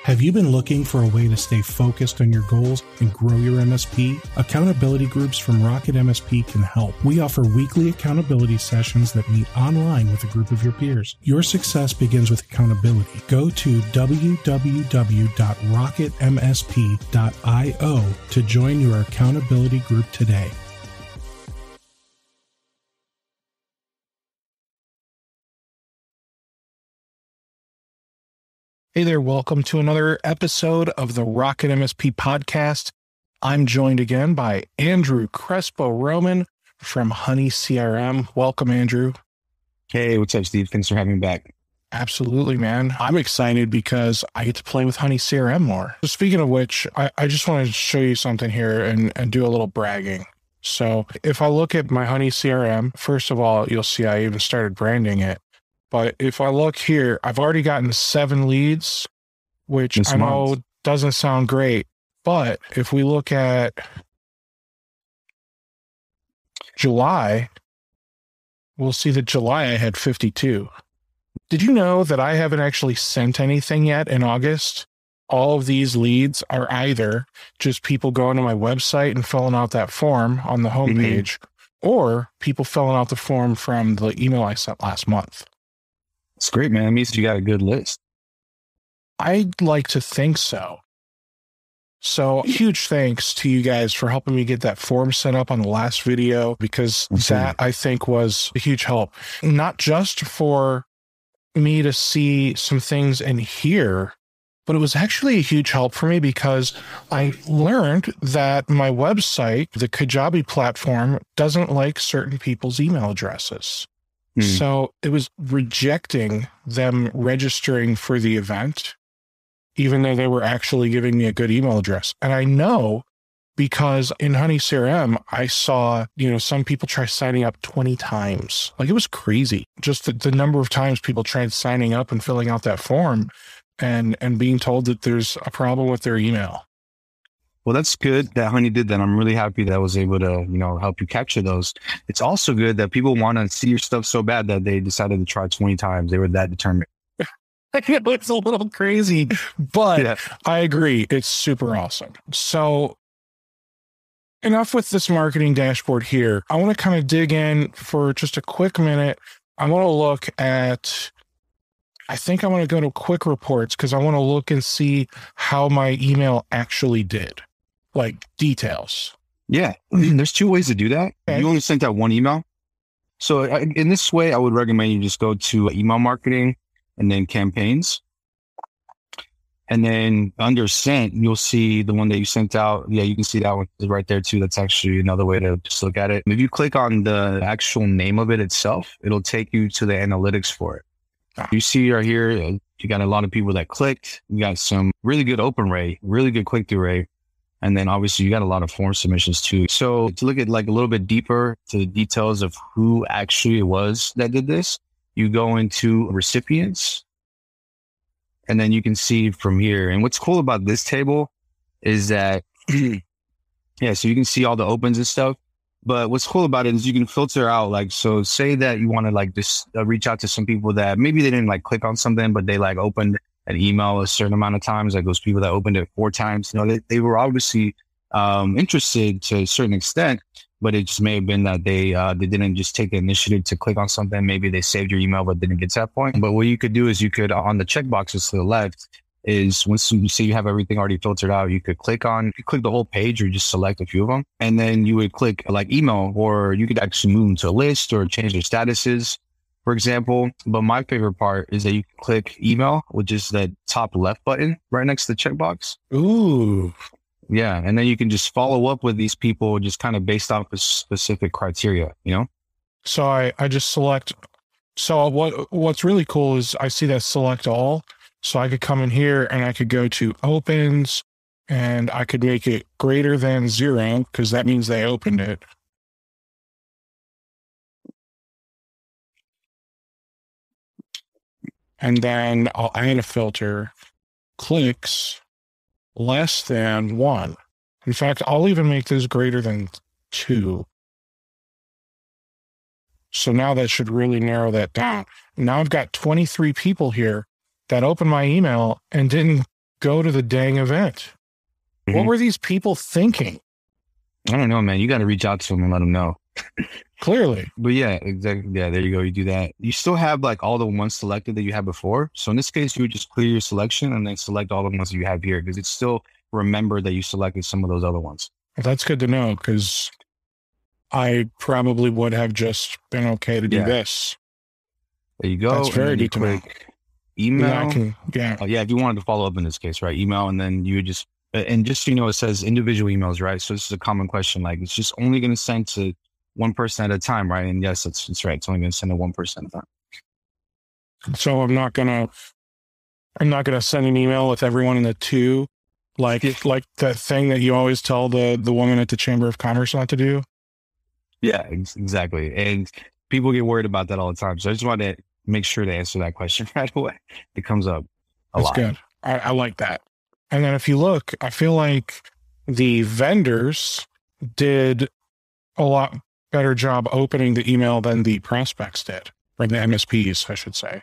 Have you been looking for a way to stay focused on your goals and grow your MSP? Accountability groups from RocketMSP can help. We offer weekly accountability sessions that meet online with a group of your peers. Your success begins with accountability. Go to www.rocketmsp.io to join your accountability group today. Hey there, welcome to another episode of the RocketMSP podcast. I'm joined again by Andrew Crespo-Roman from HoneyCRM. Welcome, Andrew. Hey, what's up, Steve? Thanks for having me back. Absolutely, man. I'm excited because I get to play with HoneyCRM more. Speaking of which, I just wanted to show you something here and do a little bragging. So if I look at my HoneyCRM, first of all, you'll see I even started branding it. But if I look here, I've already gotten 7 leads, which I know doesn't sound great. But if we look at July, we'll see that July I had 52. Did you know that I haven't actually sent anything yet in August? All of these leads are either just people going to my website and filling out that form on the homepage, or people filling out the form from the email I sent last month. It's great, man. It means you got a good list. I'd like to think so. So huge thanks to you guys for helping me get that form set up on the last video, because that I think was a huge help. Not just for me to see some things in here, but it was actually a huge help for me because I learned that my website, the Kajabi platform, doesn't like certain people's email addresses. So it was rejecting them registering for the event, even though they were actually giving me a good email address. And I know because in HoneyCRM, I saw, some people try signing up 20 times. Like, it was crazy. Just the number of times people tried signing up and filling out that form and being told that there's a problem with their email. Well, that's good that Honey did that. I'm really happy that I was able to, help you capture those. It's also good that people want to see your stuff so bad that they decided to try 20 times. They were that determined. It's a little crazy, but yeah. I agree. It's super awesome. So enough with this marketing dashboard here. I want to kind of dig in for just a quick minute. I want to look at, I think I want to go to quick reports because I want to look and see how my email actually did. Like details. Yeah, there's 2 ways to do that. Okay. You only sent out 1 email. So in this way, I would recommend you just go to email marketing and then campaigns. And then under sent, you'll see the one that you sent out. Yeah, you can see that one right there too. That's actually another way to just look at it. If you click on the actual name of it itself, it'll take you to the analytics for it. You see right here, you got a lot of people that clicked. You got some really good open rate, really good click-through rate. And then obviously you got a lot of form submissions too. So to look at like a little bit deeper to the details of who actually it was that did this, you go into recipients and then you can see from here. And what's cool about this table is that, so you can see all the opens and stuff. But what's cool about it is you can filter out, like, so say that you want to just reach out to some people that maybe they didn't click on something, but they opened an email a certain amount of times, like those people that opened it 4 times, they were obviously interested to a certain extent, but it just may have been that they didn't just take the initiative to click on something. Maybe they saved your email, but didn't get to that point. But what you could do is you could, on the checkboxes to the left, is once you see you have everything already filtered out, you could click the whole page or just select a few of them. And then you would click email, or you could actually move them to a list or change their statuses, for example. But my favorite part is that you can click email, which is the top left button right next to the checkbox. Ooh. Yeah. And then you can just follow up with these people just kind of based off of specific criteria, So I just select. So what's really cool is I see that select all. So I could come in here and I could go to opens and I could make it greater than 0 because that means they opened it. And then I'll add a filter, clicks less than 1. In fact, I'll even make this greater than 2. So now that should really narrow that down. Now I've got 23 people here that opened my email and didn't go to the dang event? What were these people thinking? I don't know, man. You got to reach out to them and let them know. Clearly. But yeah, exactly. Yeah, there you go. You do that. You still have like all the ones selected that you had before. So in this case, you would just clear your selection and then select all the ones that you have here, because it's still remember that you selected some of those other ones. Well, that's good to know, because I probably would have just been okay to do this. There you go. That's very good to know. Email. Yeah. Oh, yeah. If you wanted to follow up in this case, right? Email, and then you would just, and just so you know, it says individual emails, right? So this is a common question. Like, it's just only going to send to one person at a time, right? And yes, it's right. It's only going to send to one person at a time. So I'm not gonna send an email with everyone in the two, like that thing that you always tell the woman at the Chamber of Commerce not to do. Yeah, exactly. And people get worried about that all the time. So I just wanted to make sure to answer that question right away. It comes up a lot. That's good. I like that. And then if you look, I feel like the vendors did a lot better job opening the email than the prospects did, or the MSPs, I should say.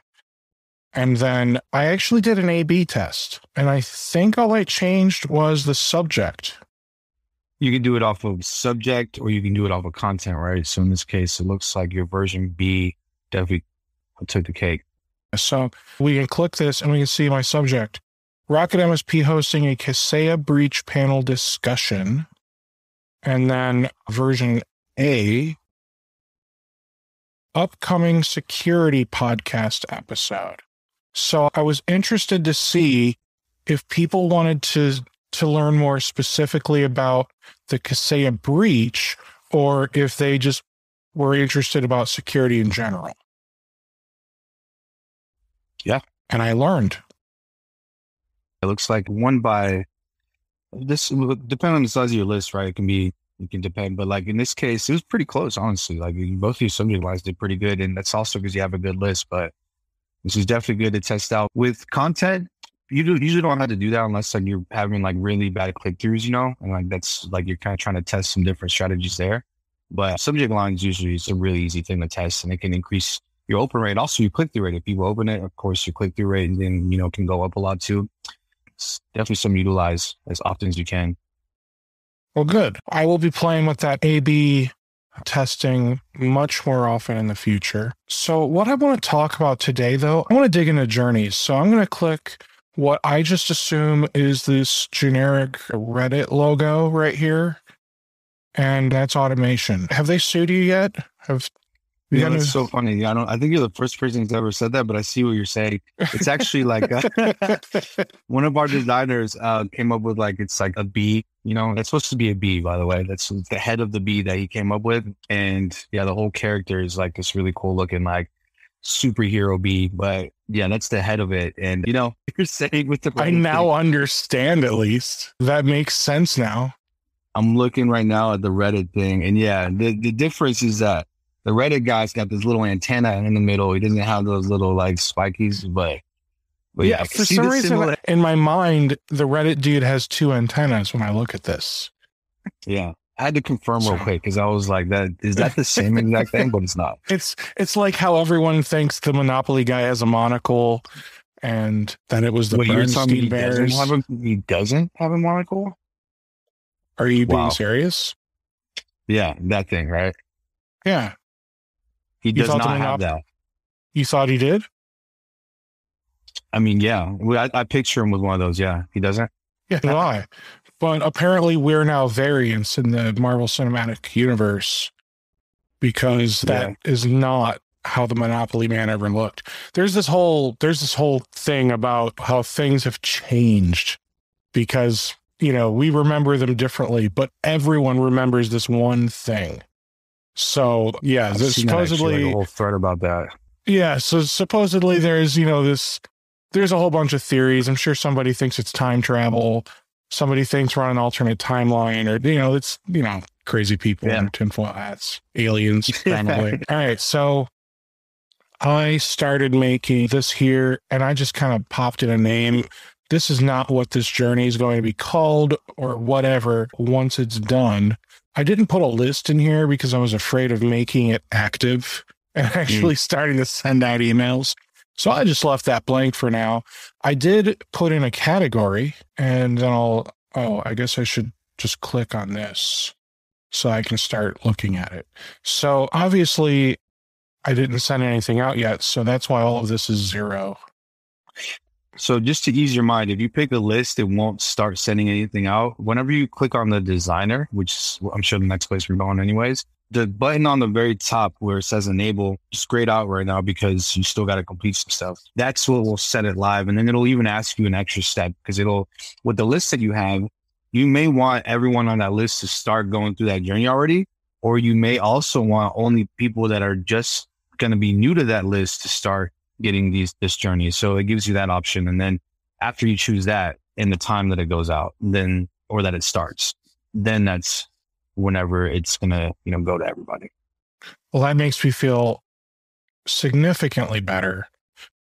And then I actually did an A/B test, and I think all I changed was the subject. You can do it off of subject, or you can do it off of content, right? So in this case, it looks like your version B definitely took the cake. So we can click this and we can see my subject. RocketMSP hosting a Kaseya breach panel discussion. And then version A, upcoming security podcast episode. So I was interested to see if people wanted to learn more specifically about the Kaseya breach, or if they just were interested about security in general. Yeah. And I learned. It looks like one by this, depending on the size of your list, right? It can depend, but like in this case, it was pretty close, honestly. Like both of your subject lines did pretty good. And that's also because you have a good list, but this is definitely good to test out. With content, you usually don't have to do that unless like you're having like really bad click-throughs, and like that's like you're kind of trying to test some different strategies there. But subject lines usually is a really easy thing to test, and it can increase your open rate. Also, your click-through rate. If people open it, of course, your click-through rate and then can go up a lot too. It's definitely something to utilize as often as you can. Well, good. I will be playing with that A/B testing much more often in the future. So what I want to talk about today, though, I want to dig into journeys. So I'm going to click what I just assume is this generic Reddit logo right here. And that's automation. Have they sued you yet? That's so funny. I think you're the first person who's ever said that, but I see what you're saying. It's actually like one of our designers came up with it's like a bee, it's supposed to be a bee, by the way. That's the head of the bee that he came up with. And yeah, the whole character is like this really cool looking, like superhero bee, but yeah, that's the head of it. And you're saying with the I now understand, at least that makes sense now. I'm looking right now at the Reddit thing, and yeah, the difference is that the Reddit guy's got this little antenna in the middle. He doesn't have those little like spikies, but yeah, for some reason in my mind, the Reddit dude has two antennas when I look at this. Yeah. I had to confirm real quick because I was like, is that the same exact thing? But it's not. It's like how everyone thinks the Monopoly guy has a monocle, and that it was the Bernstein Bears. He doesn't have a monocle? Are you being serious? Yeah, that thing, right? Yeah. He does not have that. You thought he did? I mean, yeah. I picture him with one of those. Yeah. He doesn't? Yeah, why? But apparently we're now variants in the Marvel Cinematic Universe, because that is not how the Monopoly man ever looked. There's this whole thing about how things have changed because, we remember them differently, but everyone remembers this one thing. So yeah, supposedly a whole thread about that. Yeah. So supposedly there's, there's a whole bunch of theories. I'm sure somebody thinks it's time travel. Somebody thinks we're on an alternate timeline, or, it's, crazy people in tinfoil hats, aliens, probably. All right. So I started making this here, and I just kind of popped in a name. This is not what this journey is going to be called or whatever once it's done. I didn't put a list in here because I was afraid of making it active and actually starting to send out emails. So I just left that blank for now. I did put in a category, and then I guess I should just click on this so I can start looking at it. So obviously I didn't send anything out yet, so that's why all of this is 0. So just to ease your mind, if you pick a list, it won't start sending anything out. Whenever you click on the designer, which is, I'm sure the next place we're going anyways, the button on the very top where it says enable is grayed out right now because you still got to complete some stuff. That's what will set it live. And then it'll even ask you an extra step because with the list that you have, you may want everyone on that list to start going through that journey already, or you may also want only people that are just going to be new to that list to start getting this journey. So it gives you that option. And then after you choose that in the time that it goes out, or that it starts, then that's whenever it's going to, go to everybody. Well, that makes me feel significantly better,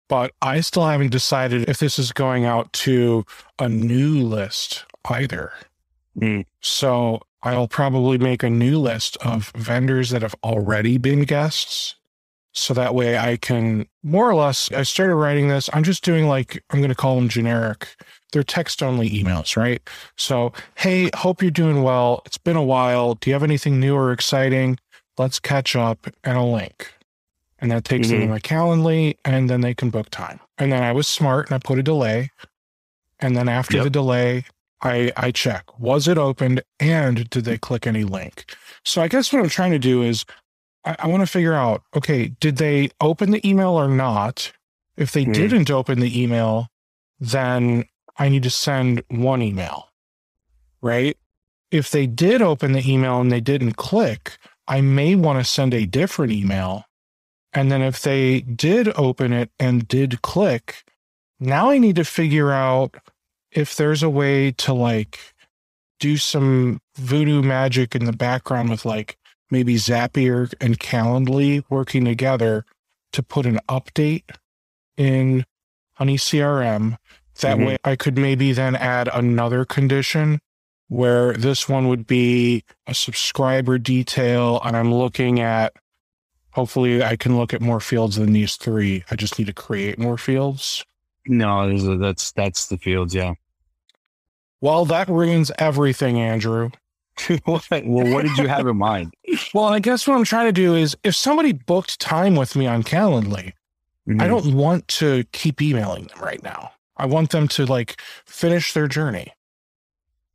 but I still haven't decided if this is going out to a new list either. So I'll probably make a new list of vendors that have already been guests. So that way I can more or less, I started writing this. I'm just doing I'm going to call them generic. They're text only emails, right? So, hey, hope you're doing well. It's been a while. Do you have anything new or exciting? Let's catch up, and a link. And that takes them to my Calendly, and then they can book time. And then I was smart and I put a delay. And then after the delay, I check, was it opened and did they click any link? So I guess what I'm trying to do is I want to figure out, okay, did they open the email or not? If they didn't open the email, then I need to send one email, right? If they did open the email and they didn't click, I may want to send a different email. And then if they did open it and did click, now I need to figure out if there's a way to do some voodoo magic in the background with maybe Zapier and Calendly working together to put an update in HoneyCRM. That way I could maybe then add another condition where this one would be a subscriber detail, and I'm looking at, hopefully I can look at more fields than these 3. I just need to create more fields. No, that's the fields, yeah. Well, that ruins everything, Andrew. Well, what did you have in mind? Well, I guess what I'm trying to do is if somebody booked time with me on Calendly, I don't want to keep emailing them right now. I want them to finish their journey.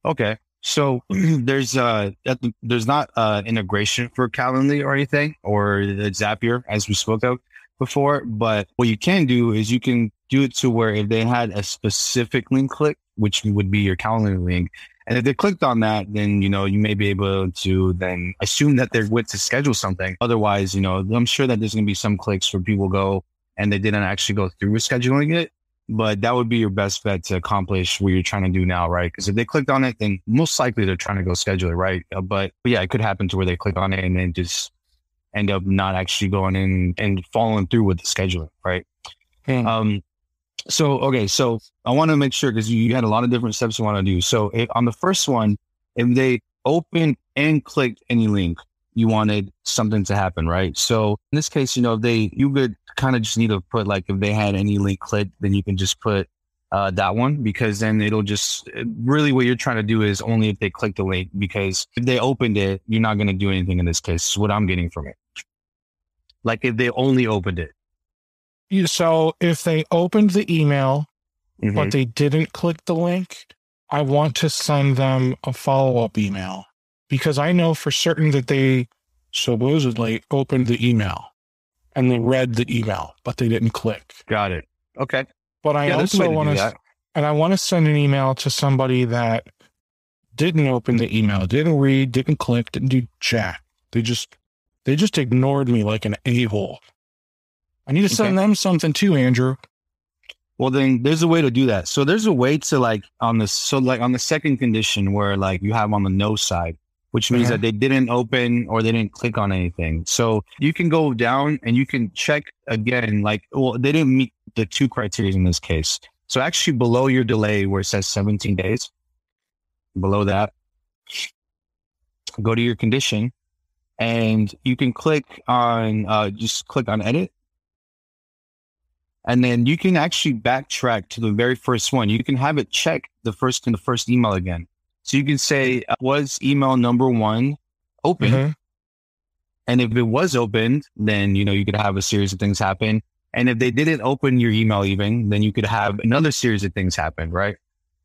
Okay. So there's not integration for Calendly or anything, or the Zapier as we spoke of before. But what you can do is you can do it to where if they had a specific link click, which would be your Calendly link, and if they clicked on that, then, you may be able to then assume that they're with to schedule something. Otherwise, I'm sure that there's going to be some clicks where people go and they didn't actually go through with scheduling it. But that would be your best bet to accomplish what you're trying to do now, right? Because if they clicked on it, then most likely they're trying to go schedule it, right? But yeah, it could happen to where they click on it and then just end up not actually going in and following through with the scheduling, right? So I want to make sure, because you had a lot of different steps you want to do. So on the first one, if they opened and clicked any link, you wanted something to happen, right? So in this case, you could kind of just need to put if they had any link clicked, then you can just put that one, because then it'll just really what you're trying to do is only if they click the link, because if they opened it, you're not going to do anything in this case. Is what I'm getting from it. If they only opened it. So if they opened the email, but they didn't click the link, I want to send them a follow-up email, because I know for certain that they supposedly opened the email and they read the email, but they didn't click. Got it. Okay. But I also want to, and I want to send an email to somebody that didn't open the email, didn't read, didn't click, didn't do jack. They just ignored me like an a-hole. I need to send them something too, Andrew. Well, then there's a way to do that. So there's a way to on the second condition where you have on the no side, which means that they didn't open or they didn't click on anything. So you can go down and you can check again, they didn't meet the 2 criteria in this case. So actually below your delay where it says 17 days, below that, go to your condition and you can click on, just click on edit. And then you can actually backtrack to the very first one. You can have it check the first email again. So you can say, was email number 1 open? Mm-hmm. And if it was opened, then, you could have a series of things happen. And if they didn't open your email even, then you could have another series of things happen, right?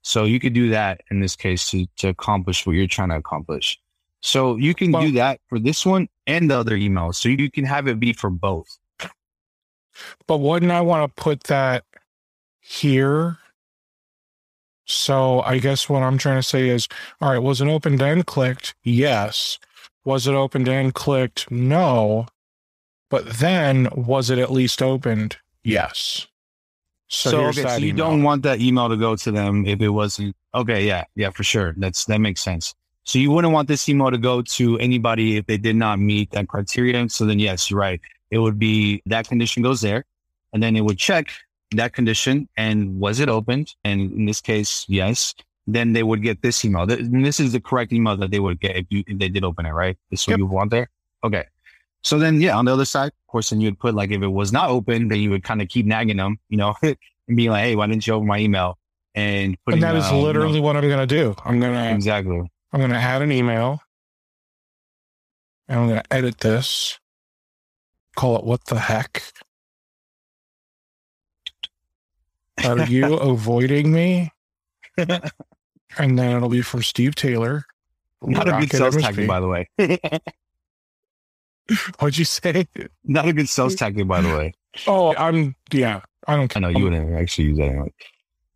So you could do that in this case to accomplish what you're trying to accomplish. So you can do that for this one and the other emails. So you can have it be for both. But wouldn't I want to put that here? So I guess what I'm trying to say is, all right, was it opened and clicked? Yes. Was it opened and clicked? No. But then, was it at least opened? Yes. So you don't want that email to go to them if it wasn't. Okay, yeah, for sure. That makes sense. So you wouldn't want this email to go to anybody if they did not meet that criteria. So then, yes, you're right. It would be that condition goes there, and then it would check that condition and was it opened? And in this case, yes. Then they would get this email. This is the correct email that they would get if they did open it, right? This is what you want there. Okay. So then, yeah, on the other side, of course, then you would put like if it was not open, then you would kind of keep nagging them, and being like, hey, why didn't you open my email? And that is literally what I'm going to do. I'm going to add an email, and I'm going to edit this. Call it what the heck. Are you avoiding me? And then it'll be from Steve Taylor. Not a good sales tactic, by the way. What'd you say? Not a good sales tactic, by the way. Oh, I don't care. I know you wouldn't actually use that anyway.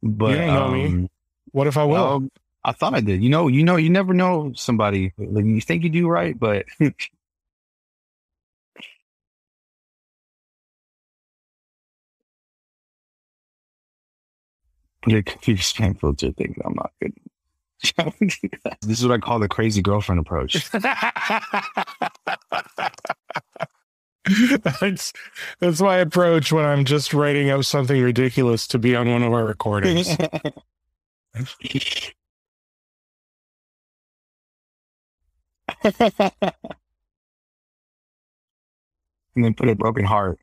But you don't know me. What if I will? I thought I did. You never know somebody. Like, you think you do right, but the computer spam filter thing, I'm not good. This is what I call the crazy girlfriend approach. That's my approach when I'm just writing up something ridiculous to be on one of our recordings. And then put a broken heart.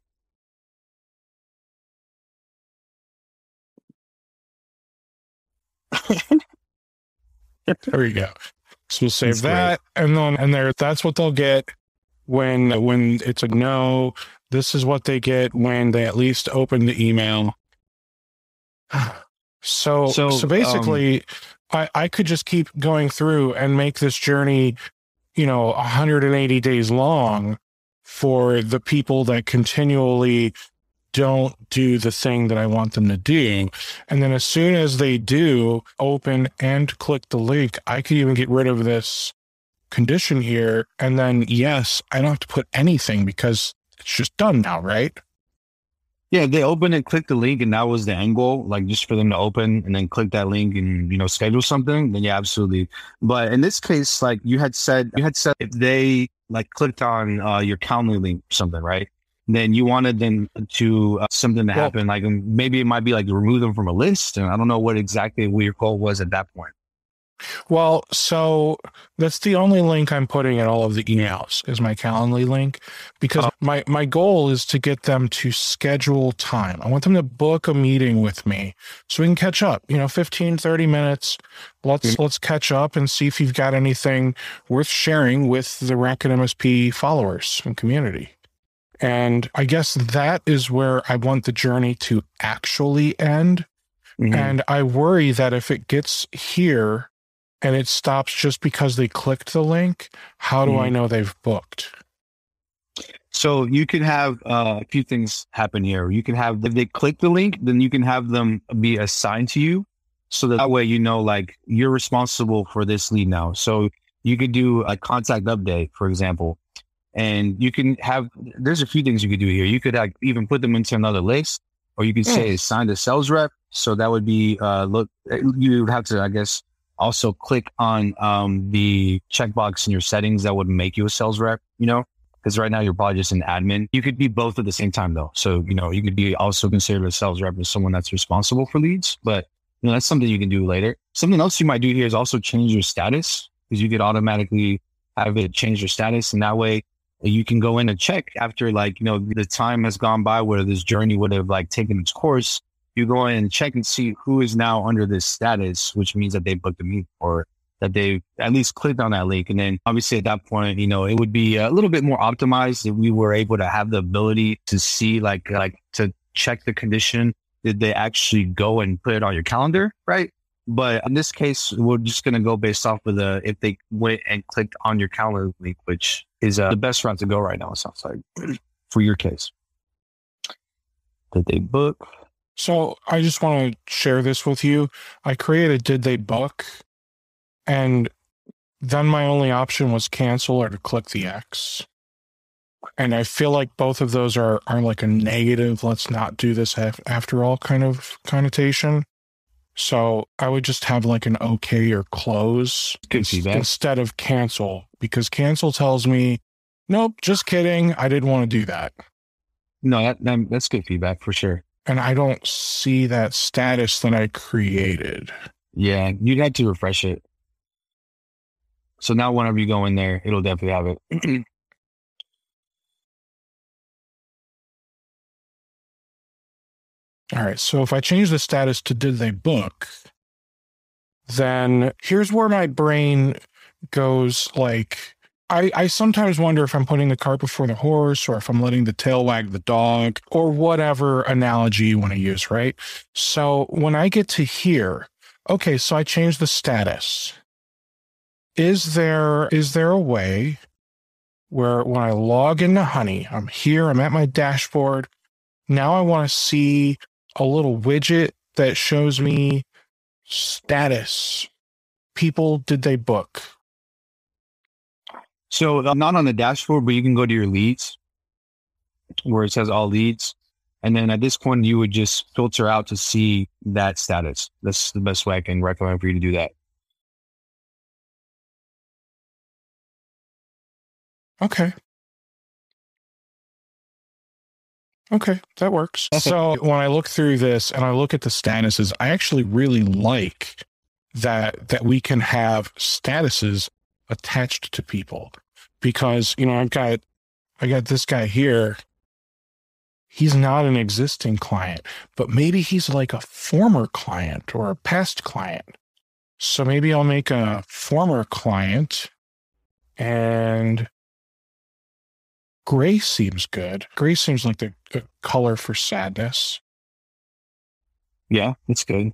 There we go. So we'll save that, and then that's what they'll get when it's a no. This is what they get when they at least open the email. So basically, I could just keep going through and make this journey, 180 days long for the people that continually don't do the thing that I want them to do. And then as soon as they do open and click the link, I could even get rid of this condition here. And then, yes, I don't have to put anything because it's just done now, right? Yeah, they open and click the link, and that was the end goal, like just for them to open and then click that link and, schedule something, then yeah, absolutely. But in this case, like you had said if they like clicked on your Calendly link or something, right? Then you wanted them to something to happen, like maybe it might be like to remove them from a list. And I don't know what your goal was at that point. Well, so that's the only link I'm putting in all of the emails is my Calendly link, because my goal is to get them to schedule time. I want them to book a meeting with me so we can catch up, 15, 30 minutes. Let's catch up and see if you've got anything worth sharing with the RocketMSP followers and community. And I guess that is where I want the journey to actually end. Mm-hmm. And I worry that if it gets here and it stops just because they clicked the link, how do I know they've booked? So you can have a few things happen here. You can have, if they click the link, then you can have them be assigned to you. So that way, like you're responsible for this lead now. So you could do a contact update, for example. And you can there's a few things you could do here. You could even put them into another list, or you could say assign a sales rep. So that would be, you would have to, I guess, also click on the checkbox in your settings that would make you a sales rep, because right now you're probably just an admin. You could be both at the same time though. So, you could be also considered a sales rep as someone that's responsible for leads, but that's something you can do later. Something else you might do here is also change your status, because you could automatically have it change your status. And that way, you can go in and check after the time has gone by where this journey would have taken its course. You go in and check and see who is now under this status, which means that they booked a meeting or that they at least clicked on that link. And then obviously at that point, it would be a little bit more optimized if we were able to have the ability to see to check the condition. Did they actually go and put it on your calendar? Right. But in this case, we're just going to go based off of if they went and clicked on your calendar link, which is the best route to go right now. It sounds like for your case. Did they book? So I just want to share this with you. I created Did They Book? And then my only option was cancel or to click the X. And I feel like both of those are like a negative, let's not do this after all kind of connotation. So I would just have like an okay or close instead of cancel, because cancel tells me, nope, just kidding. I didn't want to do that. No, that's good feedback for sure. And I don't see that status that I created. Yeah, you'd have to refresh it. So now whenever you go in there, it'll definitely have it. All right. So if I change the status to Did They Book? Then here's where my brain goes I sometimes wonder if I'm putting the cart before the horse or if I'm letting the tail wag the dog or whatever analogy you want to use, right? So when I get to here, okay, so I changed the status. Is there a way where when I log into Honey, I'm here, I'm at my dashboard. Now I want to see a little widget that shows me status. People, did they book? So not on the dashboard, but you can go to your leads where it says all leads. And then at this point, you would just filter out to see that status. That's the best way I can recommend for you to do that. Okay, that works. So when I look through this and I look at the statuses, I actually really like that we can have statuses attached to people, because I got this guy here. He's not an existing client, but maybe he's like a former client or a past client. So maybe I'll make a former client, and gray seems good. Gray seems like the color for sadness. Yeah, it's good.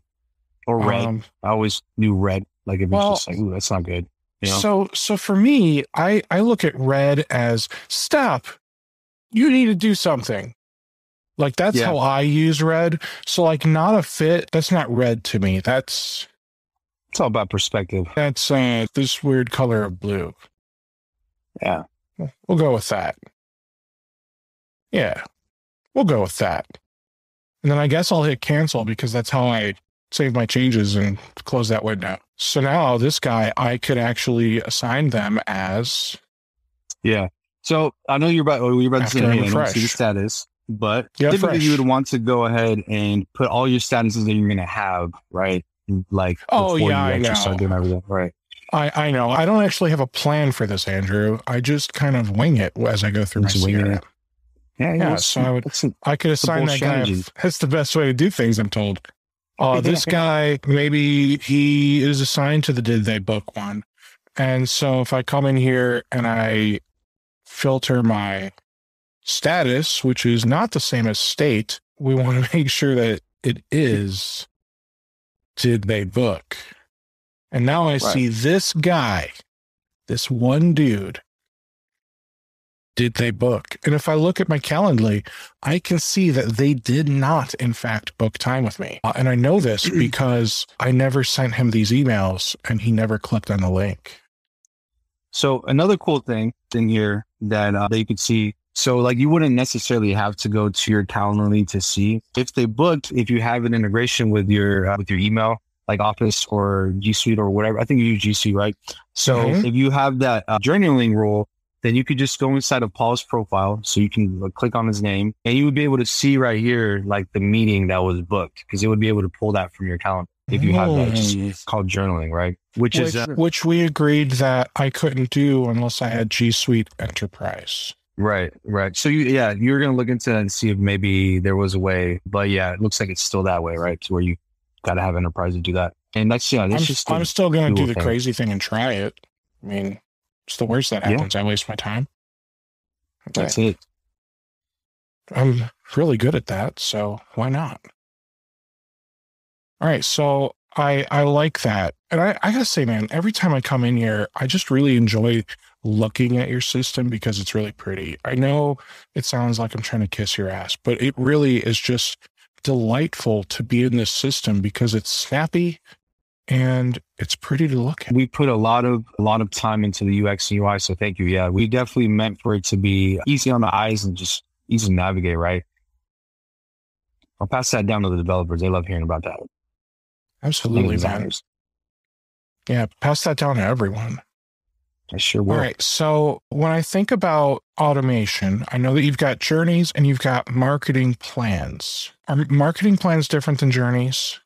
Or red. I always knew red. If it's just ooh, that's not good. So for me, I look at red as stop. You need to do something. That's how I use red. So not a fit. That's not red to me. It's all about perspective. That's this weird color of blue. Yeah. We'll go with that. Yeah, we'll go with that. And then I guess I'll hit cancel, because that's how I save my changes and close that window. So now this guy, I could actually assign them as. Yeah. So I know you're about to say, hey, I don't see the status, but typically you would want to go ahead and put all your statuses that you're going to have, right? Before you actually start doing everything, right? I know. I don't actually have a plan for this, Andrew. I just kind of wing it as I go through my CRM. Yeah, so I could assign that guy. That's the best way to do things, I'm told. This guy, maybe he is assigned to the Did They Book one. And so if I come in here and I filter my status, which is not the same as state, we want to make sure that it is Did They Book? And now I see this guy, this one dude. Did they book? And if I look at my Calendly, I can see that they did not, in fact, book time with me. And I know this because I never sent him these emails and he never clicked on the link. So another cool thing in here that you could see. So you wouldn't necessarily have to go to your Calendly to see if they booked, if you have an integration with your email, like Office or G Suite or whatever. I think you use G Suite, right? So if you have that journaling rule, then you could just go inside of Paul's profile. So you can click on his name and you would be able to see right here, the meeting that was booked, because it would be able to pull that from your calendar if you have that. It's called journaling, right? Which we agreed that I couldn't do unless I had G Suite Enterprise. Right. So you're going to look into it and see if maybe there was a way, but yeah, it looks like it's still that way, right? To where you got to have enterprise to do that. And I'm still going to do the crazy thing and try it. I mean, it's the worst that happens. I waste my time. That's it. I'm really good at that, so why not? All right, so I like that. And I gotta say, man, every time I come in here, I just really enjoy looking at your system because it's really pretty. I know it sounds like I'm trying to kiss your ass, but it really is just delightful to be in this system because it's snappy and it's pretty to look at. We put a lot of time into the UX and UI, so thank you. Yeah, we definitely meant for it to be easy on the eyes and just easy to navigate, right? I'll pass that down to the developers. They love hearing about that. Absolutely, man. Yeah, pass that down to everyone. I sure will. All right, so when I think about automation, I know that you've got journeys and you've got marketing plans. Are marketing plans different than journeys?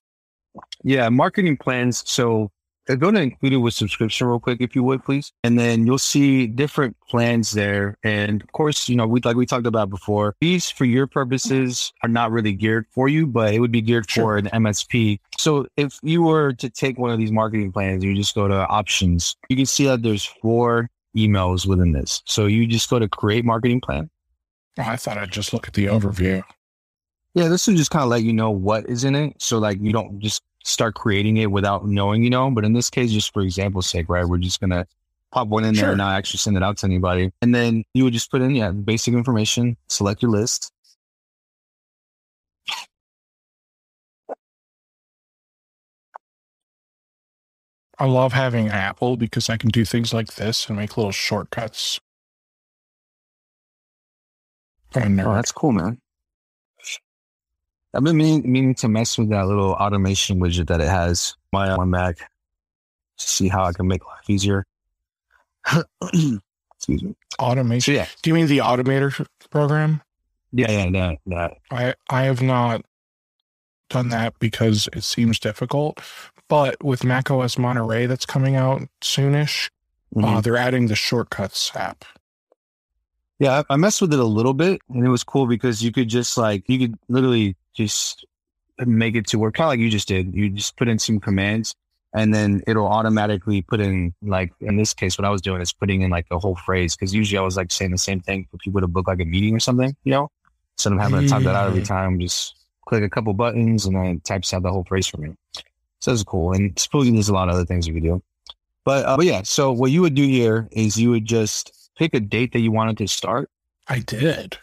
Yeah, marketing plans. So go to include it with subscription real quick, if you would, please. And then you'll see different plans there. And of course, we talked about before, these for your purposes are not really geared for you, but it would be geared for an MSP. So if you were to take one of these marketing plans, you just go to options, you can see that there's 4 emails within this. So you just go to create marketing plan. Oh, I thought I'd just look at the overview. Yeah, this will just kind of let you know what is in it. So like you don't just start creating it without knowing, but in this case, just for example's sake, right, we're just going to pop one in there and not actually send it out to anybody. And then you would just put in, basic information, select your list. I love having Apple because I can do things like this and make little shortcuts. Oh, that's cool, man. I've been meaning to mess with that little automation widget that it has on my Mac to see how I can make life easier. Excuse me. Automation? So, do you mean the Automator program? Yeah, that. I have not done that because it seems difficult. But with macOS Monterey that's coming out soonish, they're adding the Shortcuts app. Yeah, I messed with it a little bit, and it was cool because you could just you could literally just make it to work, kind of like you just did. You just put in some commands, and then it'll automatically put in, like in this case, what I was doing is putting in like a whole phrase, because usually I was like saying the same thing for people to book like a meeting or something, instead of having to type that out every time, just click a couple buttons and then it types out the whole phrase for me. So that's cool. And supposedly there's a lot of other things you could do. But yeah, so what you would do here is you would just pick a date that you wanted to start. I did.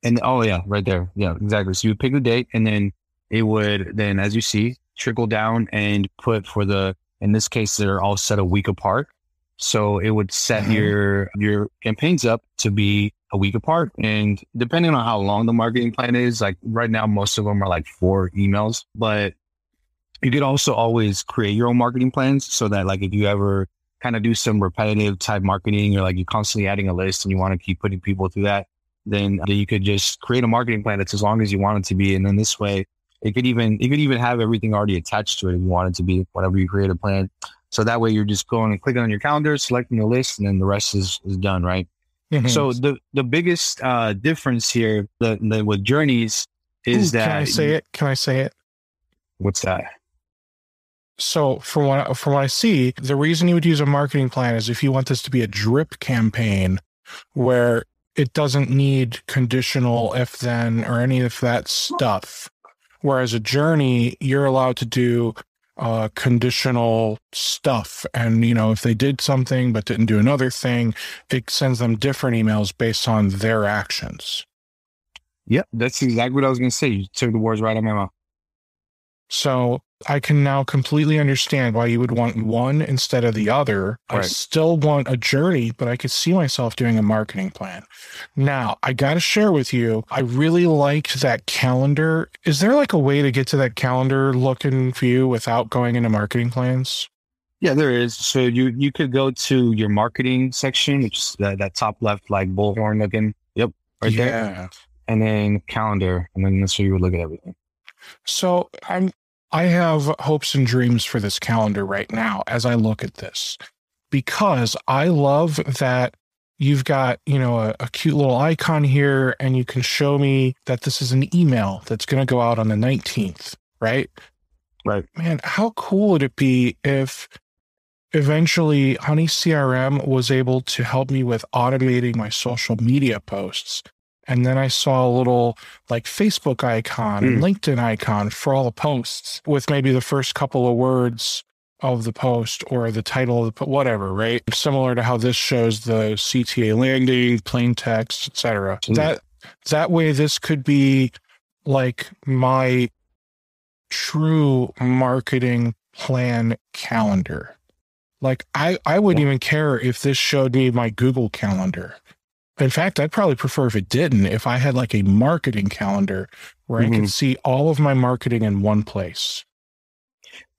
And right there. Yeah, exactly. So you would pick the date, and then it would then, as you see, trickle down and put in this case, they're all set a week apart. So it would set your campaigns up to be a week apart. And depending on how long the marketing plan is, like right now, most of them are like 4 emails, but you could also always create your own marketing plans so that like if you ever kind of do some repetitive type marketing, or like you're constantly adding a list and you want to keep putting people through that, then you could just create a marketing plan that's as long as you want it to be. And then this way it could even have everything already attached to it if you want it to be, whenever you create a plan. So that way you're just going and clicking on your calendar, selecting the list, and then the rest is done, right? So the biggest difference here with journeys is that... Can I say it? What's that? So from what I see, the reason you would use a marketing plan is if you want this to be a drip campaign where it doesn't need conditional if then or any of that stuff. Whereas a journey, you're allowed to do conditional stuff. And, if they did something but didn't do another thing, it sends them different emails based on their actions. Yep, that's exactly what I was going to say. You took the words right out of my mouth. So I can now completely understand why you would want one instead of the other. Right. I still want a journey, but I could see myself doing a marketing plan. Now, I got to share with you, I really liked that calendar. Is there like a way to get to that calendar looking view without going into marketing plans? Yeah, there is. So you could go to your marketing section, which is that top left, like bullhorn looking. Yep, right there. And then calendar, and then that's where you would look at everything. So I have hopes and dreams for this calendar right now as I look at this, because I love that you've got, a cute little icon here, and you can show me that this is an email that's going to go out on the 19th, right? Right. Man, how cool would it be if eventually HoneyCRM was able to help me with automating my social media posts? And then I saw a little like Facebook icon and LinkedIn icon for all the posts with maybe the first couple of words of the post or the title of the whatever, right? Similar to how this shows the CTA landing, plain text, etc. That way, this could be like my true marketing plan calendar. Like I wouldn't even care if this showed me my Google Calendar. In fact, I'd probably prefer if it didn't, if I had like a marketing calendar where I could see all of my marketing in one place.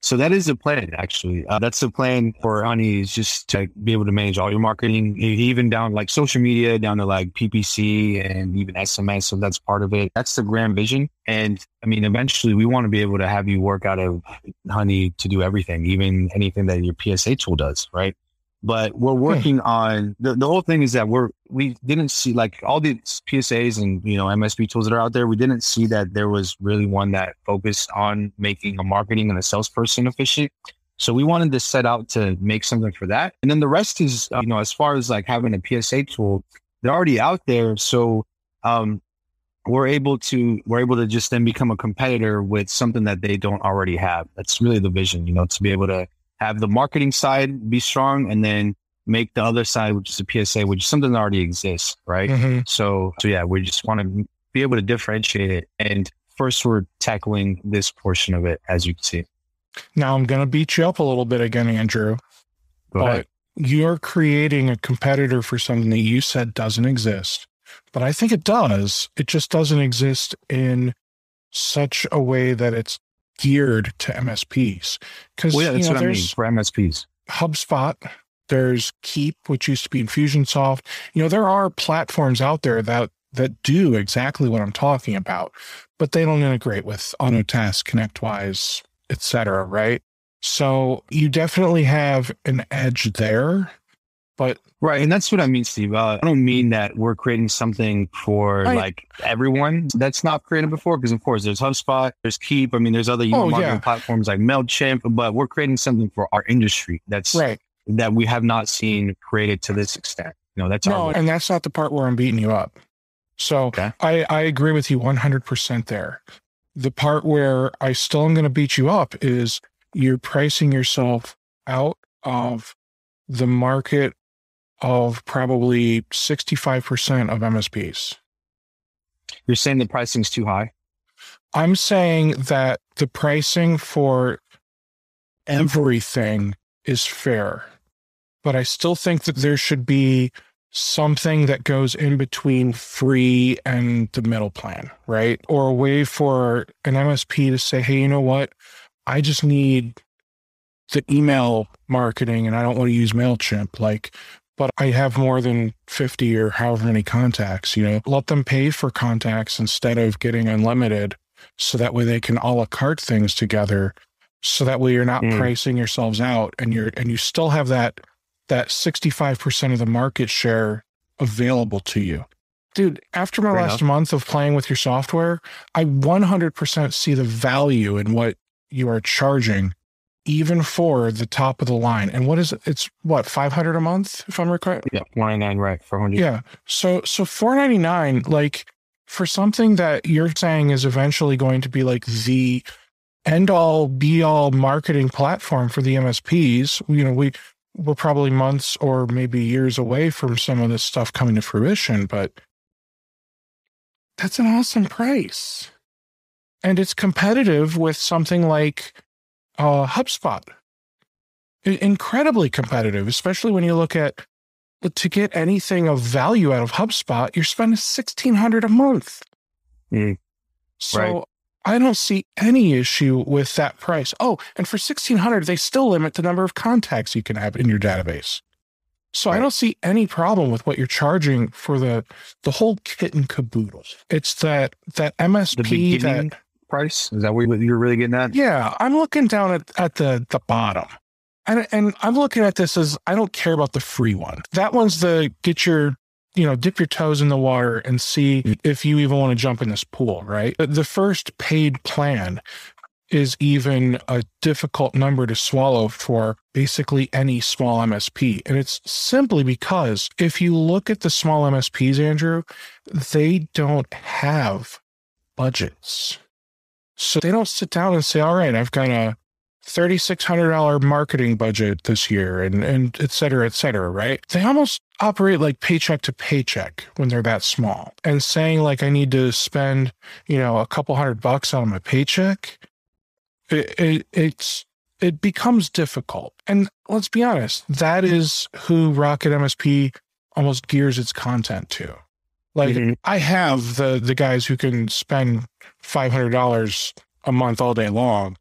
So that is the plan, actually. That's the plan for Honey, is just to be able to manage all your marketing, even down like social media, down to like PPC and even SMS. So that's part of it. That's the grand vision. And I mean, eventually we want to be able to have you work out of Honey to do everything, even anything that your PSA tool does, right? But we're working on the whole thing is that we didn't see like all these PSAs and, MSP tools that are out there. We didn't see that there was really one that focused on making a marketing and a salesperson efficient. So we wanted to set out to make something for that. And then the rest is, as far as like having a PSA tool, they're already out there. So, we're able to just then become a competitor with something that they don't already have. That's really the vision, to be able to have the marketing side be strong and then make the other side, which is a PSA, which is something that already exists, right? So yeah, we just want to be able to differentiate it. And first, we're tackling this portion of it, as you can see. Now I'm going to beat you up a little bit again, Andrew. Go ahead. You're creating a competitor for something that you said doesn't exist. But I think it does. It just doesn't exist in such a way that it's geared to MSPs. Because that's what I mean for MSPs. HubSpot, there's Keep, which used to be Infusionsoft. There are platforms out there that do exactly what I'm talking about, but they don't integrate with Autotask, ConnectWise, etc. Right? So you definitely have an edge there. But right. And that's what I mean, Steve. I don't mean that we're creating something for like everyone that's not created before, because of course there's HubSpot, there's Keep. I mean, there's other marketing platforms like MailChimp, but we're creating something for our industry that we have not seen created to this extent. That's and that's not the part where I'm beating you up. So I agree with you 100% there. The part where I still am going to beat you up is you're pricing yourself out of the market of probably 65% of MSPs. You're saying the pricing's too high? I'm saying that the pricing for everything is fair, but I still think that there should be something that goes in between free and the middle plan, right? Or a way for an MSP to say, hey, you know what? I just need the email marketing and I don't want to use MailChimp. But I have more than 50 or however many contacts, let them pay for contacts instead of getting unlimited. So that way they can a la carte things together. So that way you're not pricing yourselves out and you still have that 65% of the market share available to you. Dude, after my last month of playing with your software, I 100% see the value in what you are charging, even for the top of the line. And what is it? It's what, $500 a month, if I'm correct? Yeah, $499, right? $400. Yeah. So $499, like for something that you're saying is eventually going to be like the end all be all marketing platform for the MSPs, we're probably months or maybe years away from some of this stuff coming to fruition, but that's an awesome price. And it's competitive with something like HubSpot. Incredibly competitive, especially when you look at to get anything of value out of HubSpot, you're spending $1,600 a month. So I don't see any issue with that price. Oh, and for $1,600, they still limit the number of contacts you can have in your database. So I don't see any problem with what you're charging for the whole kit and caboodle. It's that MSP that price. Is that what you're really getting at? Yeah, I'm looking down at the bottom. And I'm looking at this as, I don't care about the free one. That one's the get your, dip your toes in the water and see if you even want to jump in this pool, right? The first paid plan is even a difficult number to swallow for basically any small MSP. And it's simply because if you look at the small MSPs, Andrew, they don't have budgets. So they don't sit down and say, all right, I've got a $3,600 marketing budget this year and et cetera, right? They almost operate like paycheck to paycheck when they're that small. And saying like, I need to spend, a couple $100 on my paycheck, it becomes difficult. And let's be honest, that is who RocketMSP almost gears its content to. Like I have the guys who can spend $500 a month all day long,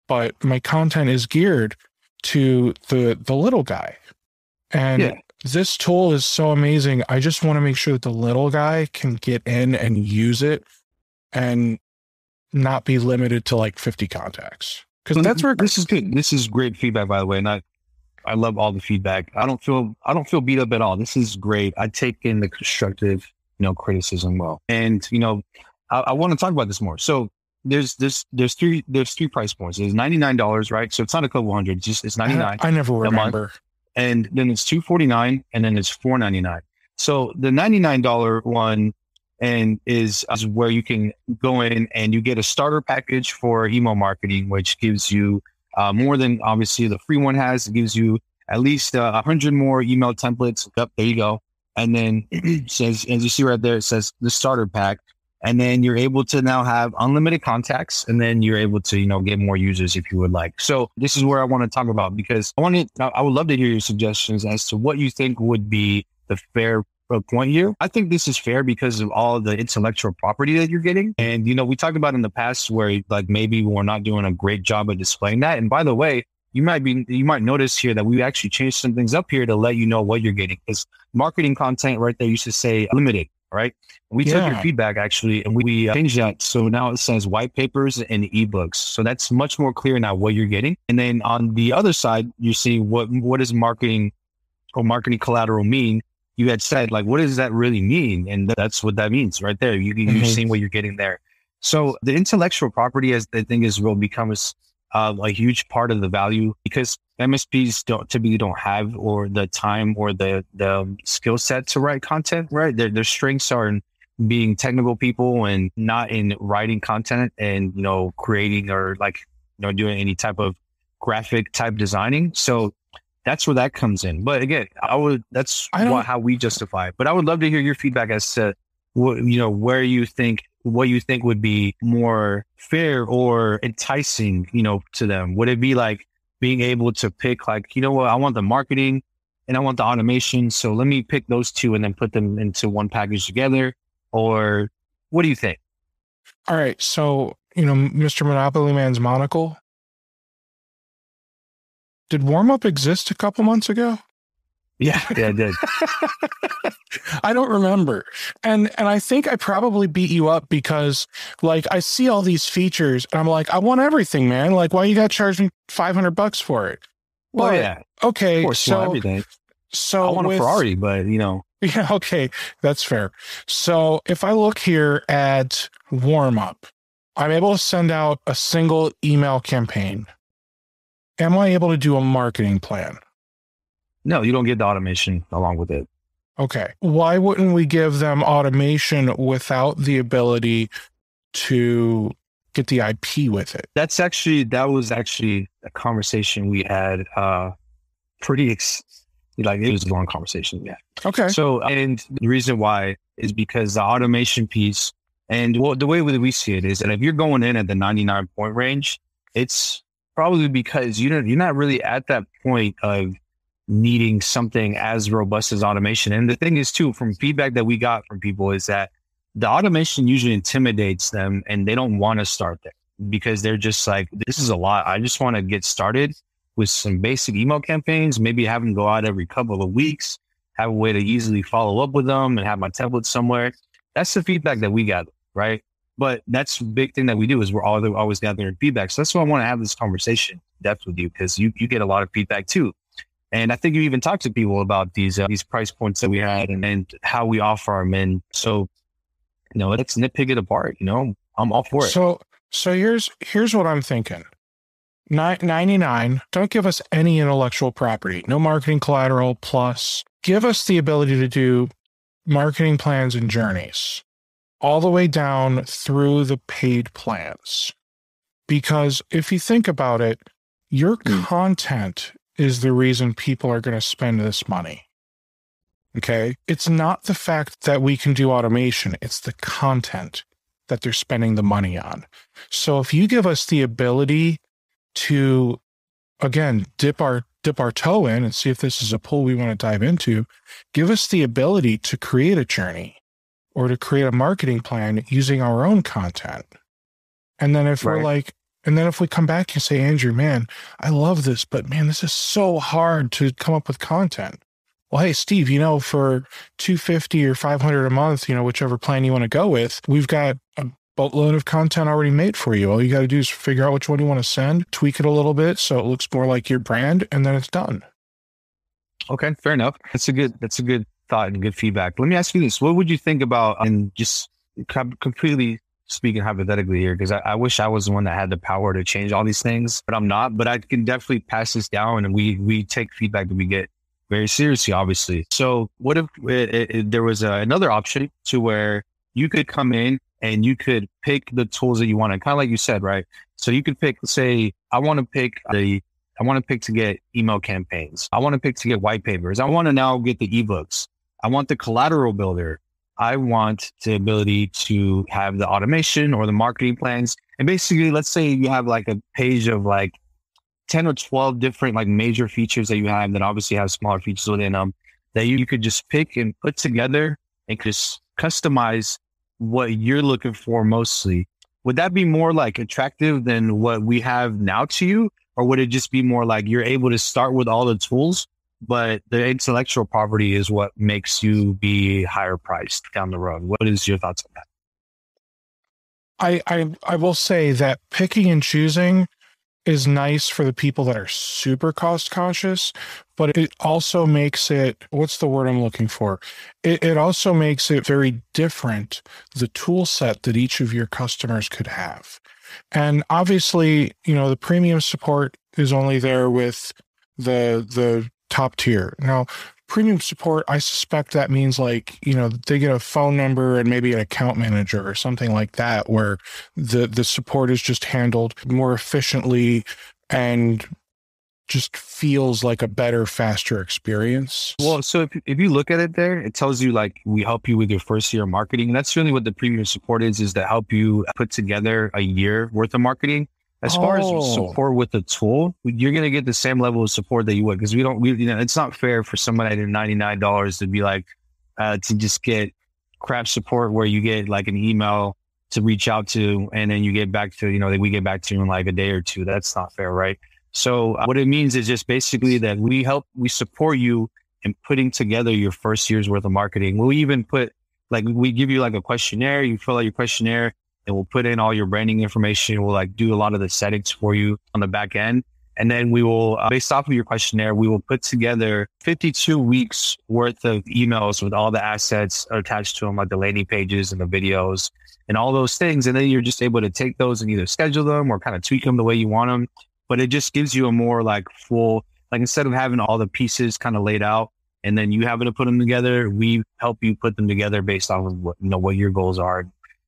but my content is geared to the little guy. And this tool is so amazing. I just want to make sure that the little guy can get in and use it and not be limited to like 50 contacts. Because that's where this is good. This is great feedback, by the way. And I love all the feedback. I don't feel beat up at all. This is great. I take in the constructive, criticism well. And, I want to talk about this more. So there's three price points. There's $99, right? So it's not a couple hundred, it's $99. I never remember. And then it's $249 and then it's $499. So the $99 one is where you can go in and you get a starter package for email marketing, which gives you more than obviously the free one has. It gives you at least 100 more email templates. Yep, there you go. And then it says, as you see right there, it says the starter pack. And then you're able to now have unlimited contacts, and then you're able to, get more users if you would like. So this is where I want to talk about, because I would love to hear your suggestions as to what you think would be the fair point here. I think this is fair because of all the intellectual property that you're getting. And, we talked about in the past where like maybe we're not doing a great job of displaying that. And by the way, you might notice here that we actually changed some things up here to let you know what you're getting, because marketing content right there used to say limited. Right. We took your feedback actually, and we changed that. So now it says white papers and ebooks. So that's much more clear now what you're getting. And then on the other side, you see what does marketing or marketing collateral mean? You had said like, what does that really mean? And that's what that means right there. You're seeing what you're getting there. So the intellectual property, as I think will become a huge part of the value, because MSPs typically don't have or the time or the skill set to write content, right? Their strengths are in being technical people and not in writing content and, creating or doing any type of graphic type designing. So that's where that comes in. But again, how we justify it. But I would love to hear your feedback as to what you think would be more fair or enticing, to them. Would it be like being able to pick like, I want the marketing and I want the automation. So let me pick those two and then put them into one package together. Or what do you think? All right. So, Mr. Monopoly Man's monocle. Did warm up exist a couple months ago? Yeah, it did. I don't remember. And I think I probably beat you up because like I see all these features and I'm like, I want everything, man. Like, why you got to charge me $500 for it? Well, yeah. Okay. Of course, everything. So I want a Ferrari, but Yeah, okay. That's fair. So if I look here at warm up, I'm able to send out a single email campaign. Am I able to do a marketing plan? No, you don't get the automation along with it. Okay. Why wouldn't we give them automation without the ability to get the IP with it? That was actually a conversation we had. It was a long conversation. Yeah. Okay. So, and the reason why is because the automation piece, and the way that we see it is that if you're going in at the 99 point range, it's probably because you're not really at that point of needing something as robust as automation. And the thing is too, from feedback that we got from people, is that the automation usually intimidates them and they don't want to start there because they're just like, this is a lot. I just want to get started with some basic email campaigns, maybe have them go out every couple of weeks, have a way to easily follow up with them and have my template somewhere. That's the feedback that we got, right? But that's a big thing that we do is we're always gathering feedback. So that's why I want to have this conversation in depth with you, because you get a lot of feedback too. And I think you even talked to people about these price points that we had and how we offer them. And so, let's nitpick it apart. I'm all for it. So here's what I'm thinking. 99, don't give us any intellectual property, no marketing collateral, plus give us the ability to do marketing plans and journeys all the way down through the paid plans. Because if you think about it, your content is the reason people are going to spend this money. Okay? It's not the fact that we can do automation, it's the content that they're spending the money on. So if you give us the ability to, again, dip our toe in and see if this is a pool we want to dive into, give us the ability to create a journey or to create a marketing plan using our own content. And then if if we come back and say, Andrew, man, I love this, but man, this is so hard to come up with content. Well, hey, Steve, for $250 or $500 a month, whichever plan you want to go with, we've got a boatload of content already made for you. All you got to do is figure out which one you want to send, tweak it a little bit so it looks more like your brand, and then it's done. Okay, fair enough. That's a good thought and good feedback. Let me ask you this. What would you think about, and just completely speaking hypothetically here, because I wish I was the one that had the power to change all these things, but I'm not. But I can definitely pass this down, and we take feedback that we get very seriously, obviously. So what if there was another option to where you could come in and you could pick the tools that you want, kind of like you said, right? So you could pick, say, I want to pick to get email campaigns. I want to pick to get white papers. I want to now get the ebooks. I want the collateral builder. I want the ability to have the automation or the marketing plans. And basically, let's say you have like a page of like 10 or 12 different like major features that you have that obviously have smaller features within them that you could just pick and put together and just customize what you're looking for mostly. Would that be more like attractive than what we have now to you? Or would it just be more like you're able to start with all the tools, but the intellectual property is what makes you be higher priced down the road? What is your thoughts on that? I will say that picking and choosing is nice for the people that are super cost conscious, but it also makes it, what's the word I'm looking for? It also makes it very different, the tool set that each of your customers could have. And obviously, the premium support is only there with the top tier. Now, premium support, I suspect that means like, they get a phone number and maybe an account manager or something like that, where the support is just handled more efficiently and just feels like a better, faster experience. Well, so if you look at it there, it tells you like, we help you with your first year of marketing. And that's really what the premium support is to help you put together a year worth of marketing. As far as support with the tool, you're going to get the same level of support that you would, because it's not fair for somebody at $99 to be like, to just get crap support where you get like an email to reach out to, and then you get back to, we get back to you in like a day or two. That's not fair, right? So what it means is just basically that we support you in putting together your first year's worth of marketing. We'll even we give you like a questionnaire, you fill out your questionnaire, and we'll put in all your branding information. We'll like do a lot of the settings for you on the back end. And then we will, based off of your questionnaire, we will put together 52 weeks worth of emails with all the assets attached to them, like the landing pages and the videos and all those things. And then you're just able to take those and either schedule them or kind of tweak them the way you want them. But it just gives you a more like full, like instead of having all the pieces kind of laid out and then you having to put them together, we help you put them together based off of what your goals are,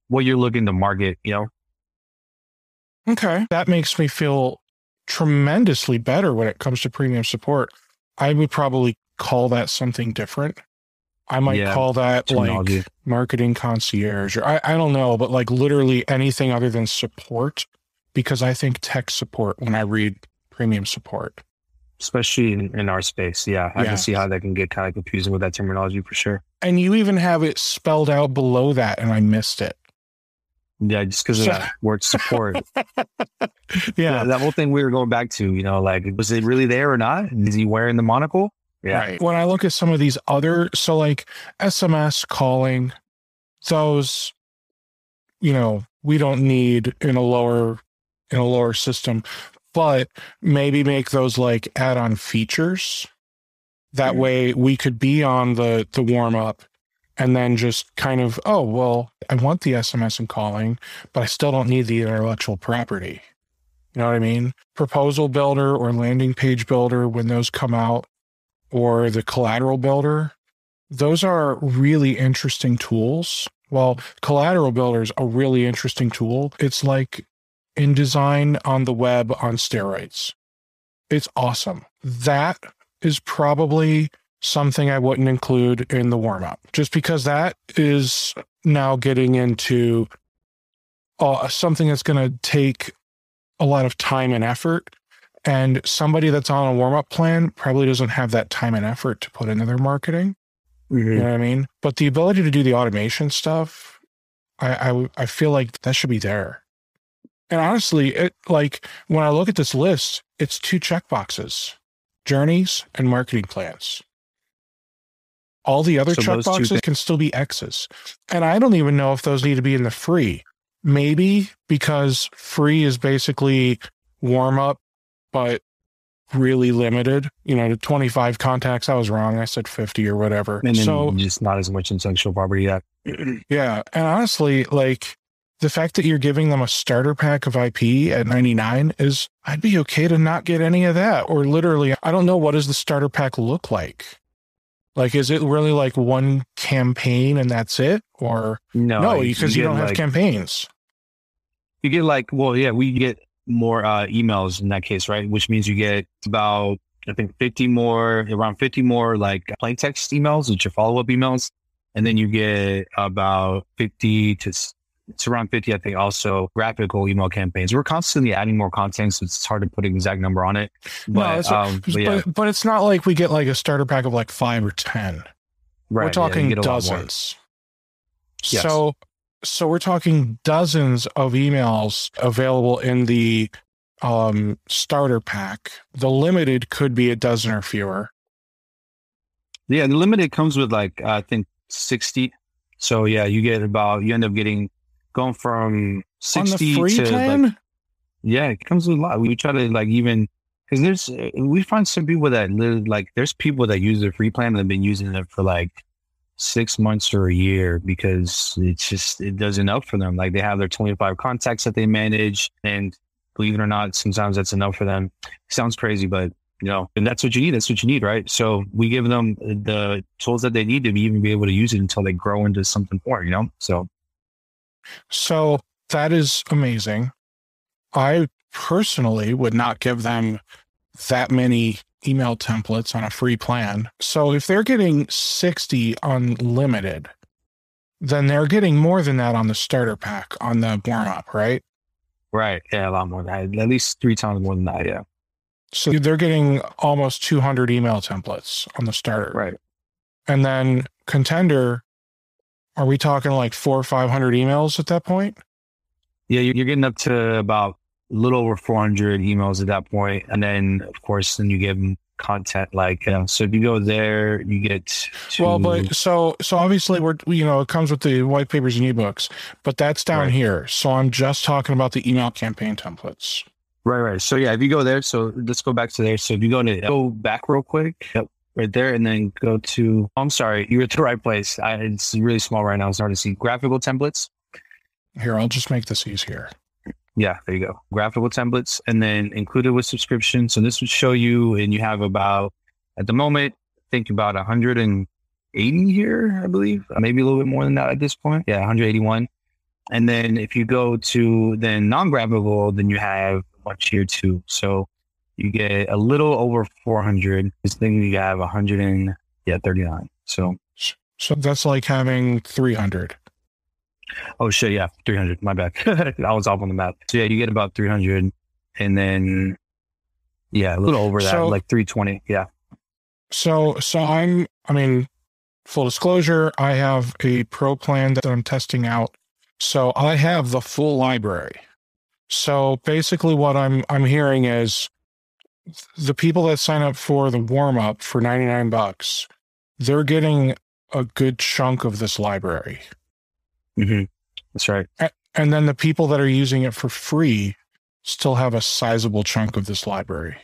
what you're looking to market, Okay. That makes me feel tremendously better when it comes to premium support. I would probably call that something different. I might call that terminology, like marketing concierge, or I don't know, but like literally anything other than support, because I think tech support when I read premium support. Especially in our space. Yeah. I can see how that can get kind of confusing with that terminology for sure. And you even have it spelled out below that and I missed it. Yeah, just because of that word support. Yeah, that whole thing we were going back to, like, was it really there or not? Is he wearing the monocle? Yeah. Right. When I look at some of these other, so like SMS calling, those, we don't need in a lower system, but maybe make those like add-on features. That way we could be on the warm up and then just kind of, oh, well, I want the SMS and calling, but I still don't need the intellectual property. You know what I mean? Proposal builder or landing page builder, when those come out, or the collateral builder, those are really interesting tools. Well, collateral builder is a really interesting tool. It's like InDesign on the web on steroids. It's awesome. That is probably something I wouldn't include in the warm-up, just because that is now getting into something that's going to take a lot of time and effort, and somebody that's on a warm-up plan probably doesn't have that time and effort to put into their marketing. Mm-hmm. You know what I mean? But the ability to do the automation stuff, I feel like that should be there. And honestly, it, like, when I look at this list, it's 2 checkboxes: journeys and marketing plans. All the other checkboxes can still be X's. And I don't even know if those need to be in the free. Maybe because free is basically warm up, but really limited. You know, to 25 contacts. I was wrong. I said 50 or whatever. And then so just not as much intellectual property yet. Yeah. And honestly, like, the fact that you're giving them a starter pack of IP at 99 is, I'd be okay to not get any of that. Or literally, I don't know, what does the starter pack look like? Like, is it really like one campaign and that's it? Or no, because you don't have campaigns. You get like, well, yeah, we get more emails in that case, right? Which means you get about, I think, around 50 more like plain text emails, which are follow-up emails. And then you get about 50 to, it's around 50, I think, also graphical email campaigns. We're constantly adding more content, so it's hard to put an exact number on it. But, but it's not like we get like a starter pack of like 5 or 10. Right, we're talking dozens. Yes. So we're talking dozens of emails available in the starter pack. The limited could be a dozen or fewer. Yeah, the limited comes with like, I think 60. So yeah, you end up getting going from 60 on the free to plan? Like, yeah, it comes with a lot. We try to like, even because we find some people that live, like, there's people that use the free plan that have been using it for like 6 months or a year because it does enough for them. Like, they have their 25 contacts that they manage, and believe it or not, sometimes that's enough for them. Sounds crazy, but you know, and that's what you need. That's what you need, right? So we give them the tools that they need to even be able to use it until they grow into something more, you know? So that is amazing. I personally would not give them that many email templates on a free plan. So if they're getting 60 unlimited, then they're getting more than that on the starter pack on the warm up, right? Right. Yeah, a lot more than that. At least 3 times more than that. Yeah. So they're getting almost 200 email templates on the starter. Right. And then Contender, are we talking like 400 or 500 emails at that point? Yeah, you're getting up to about a little over 400 emails at that point. And then, of course, then you give them content like, so if you go there, you get to... Well, but so obviously it comes with the white papers and ebooks, but that's down here. So I'm just talking about the email campaign templates. Right. So yeah, if you go there, so let's go back to there. So if you go back real quick, yep, right there, and then go to, I'm sorry, you're at the right place. It's really small right now. It's hard to see. Graphical templates. Here, I'll just make this easier. Yeah, there you go. Graphical templates, and then included with subscription. So this would show you, and you have about, at the moment, I think about 180 here, I believe, maybe a little bit more than that at this point. Yeah, 181. And then if you go to then non-graphical, then you have a bunch here too. So you get a little over 400. This thing you have 139. So that's like having 300. Oh shit, yeah, 300. My bad. I was off on the math. So yeah, you get about 300, and then yeah, a little over that, like 320. Yeah. So full disclosure, I have a pro plan that I'm testing out. So I have the full library. So basically what I'm hearing is the people that sign up for the warm up for $99, they're getting a good chunk of this library. Mm-hmm. That's right. And then the people that are using it for free still have a sizable chunk of this library.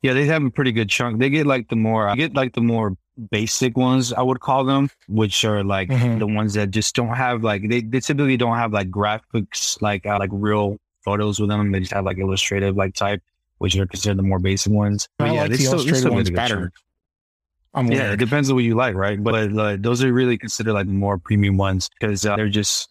Yeah, they have a pretty good chunk. They get like the more basic ones, I would call them, which are like the ones that just don't have like, they typically don't have like graphics, like real photos with them. They just have like illustrative like type, which are considered the more basic ones. But I yeah, like they the still illustrated get ones a good better. chunk. Yeah, it depends on what you like, right? But those are really considered like the more premium ones because they just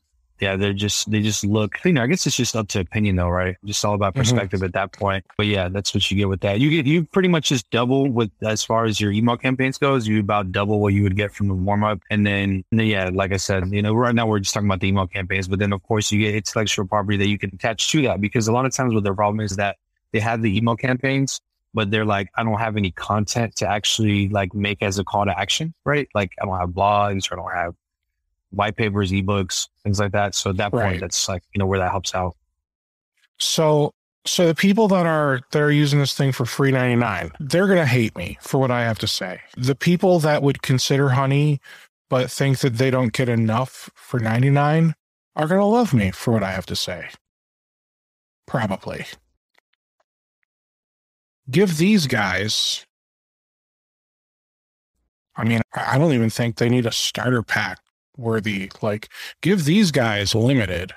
look, I guess it's just up to opinion though, right? Just all about perspective at that point. But yeah, that's what you get with that. You pretty much just double with, as far as your email campaigns goes, you about double what you would get from the warm up. And then yeah, like I said, right now we're just talking about the email campaigns, but then of course you get intellectual property that you can attach to that, because a lot of times what their problem is that they have the email campaigns, but they're like, I don't have any content to actually like make as a call to action, right? Like I don't have blogs, or I don't have white papers, ebooks, things like that. So at that point, that's like, where that helps out. So the people that are using this thing for free 99, they're going to hate me for what I have to say. The people that would consider Honey, but think that they don't get enough for 99 are going to love me for what I have to say. Probably. Give these guys, I mean, I don't even think they need a starter pack worthy. Like, give these guys limited.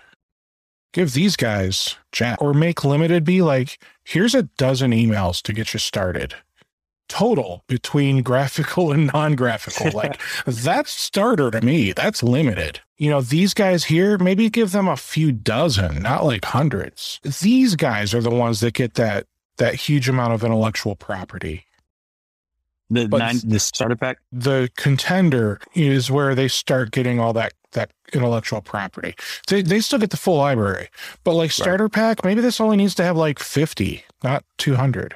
Give these guys Jack. Or make limited be like, here's a dozen emails to get you started. Total between graphical and non-graphical. Like, that's starter to me. That's limited. These guys here, maybe give them a few dozen, not like hundreds. These guys are the ones that get that huge amount of intellectual property. The starter pack? The contender is where they start getting all that intellectual property. They still get the full library, but like starter pack, maybe this only needs to have like 50, not 200,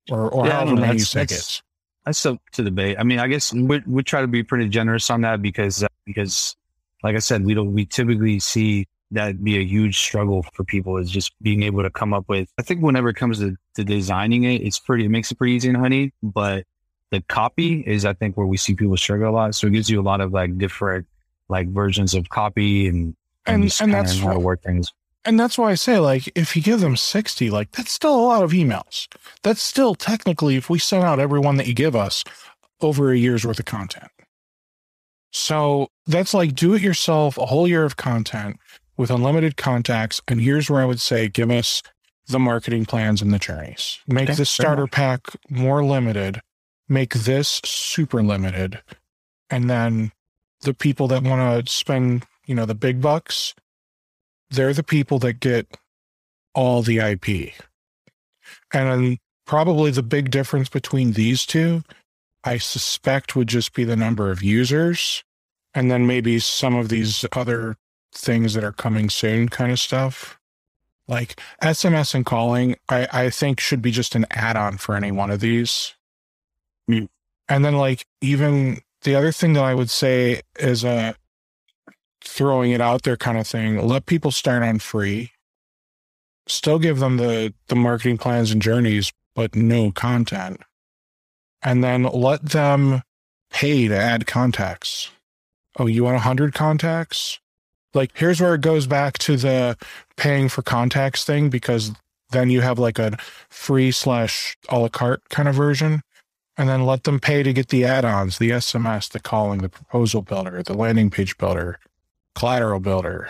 or however many you say it gets. That's up to debate. I mean, I guess we try to be pretty generous on that because like I said, we typically see that be a huge struggle for people, is just being able to come up with. I think whenever it comes to designing it, it makes it pretty easy in Honey, but the copy is, I think, where we see people struggle a lot. So it gives you a lot of like different like versions of copy and that's how to work things. And that's why I say, like, if you give them 60, like, that's still a lot of emails. That's still technically, if we send out every one that you give us, over a year's worth of content. So that's like do it yourself, a whole year of content with unlimited contacts. And here's where I would say, give us the marketing plans and the journeys. Make the starter pack more limited. Make this super limited. And then the people that want to spend, the big bucks, they're the people that get all the IP. And then probably the big difference between these two, I suspect, would just be the number of users, and then maybe some of these other things that are coming soon kind of stuff. Like SMS and calling, I think should be just an add-on for any one of these. And then like even the other thing that I would say is throwing it out there kind of thing. Let people start on free. Still give them the marketing plans and journeys, but no content. And then let them pay to add contacts. Oh, you want 100 contacts? Like, here's where it goes back to the paying for contacts thing, because then you have like a free / a la carte kind of version. And then let them pay to get the add-ons, the SMS, the calling, the proposal builder, the landing page builder, collateral builder.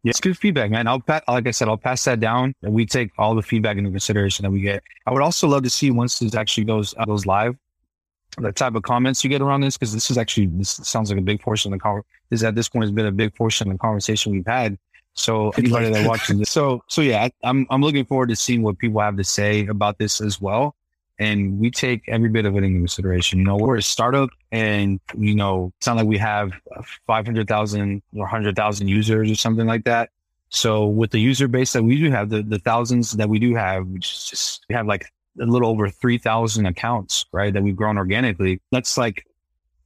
Yeah, it's good feedback, man. Like I said, I'll pass that down, and we take all the feedback into consideration that we get. I would also love to see, once this actually goes live, the type of comments you get around this, because this sounds like a big portion of at this point has been a big portion of the conversation we've had. So anybody that watches this, so yeah, I'm looking forward to seeing what people have to say about this as well. And we take every bit of it into consideration. We're a startup, and it's not like we have 500,000 or 100,000 users or something like that. So with the user base that we do have, the thousands that we do have, which is just, we have like a little over 3,000 accounts, right, that we've grown organically. That's like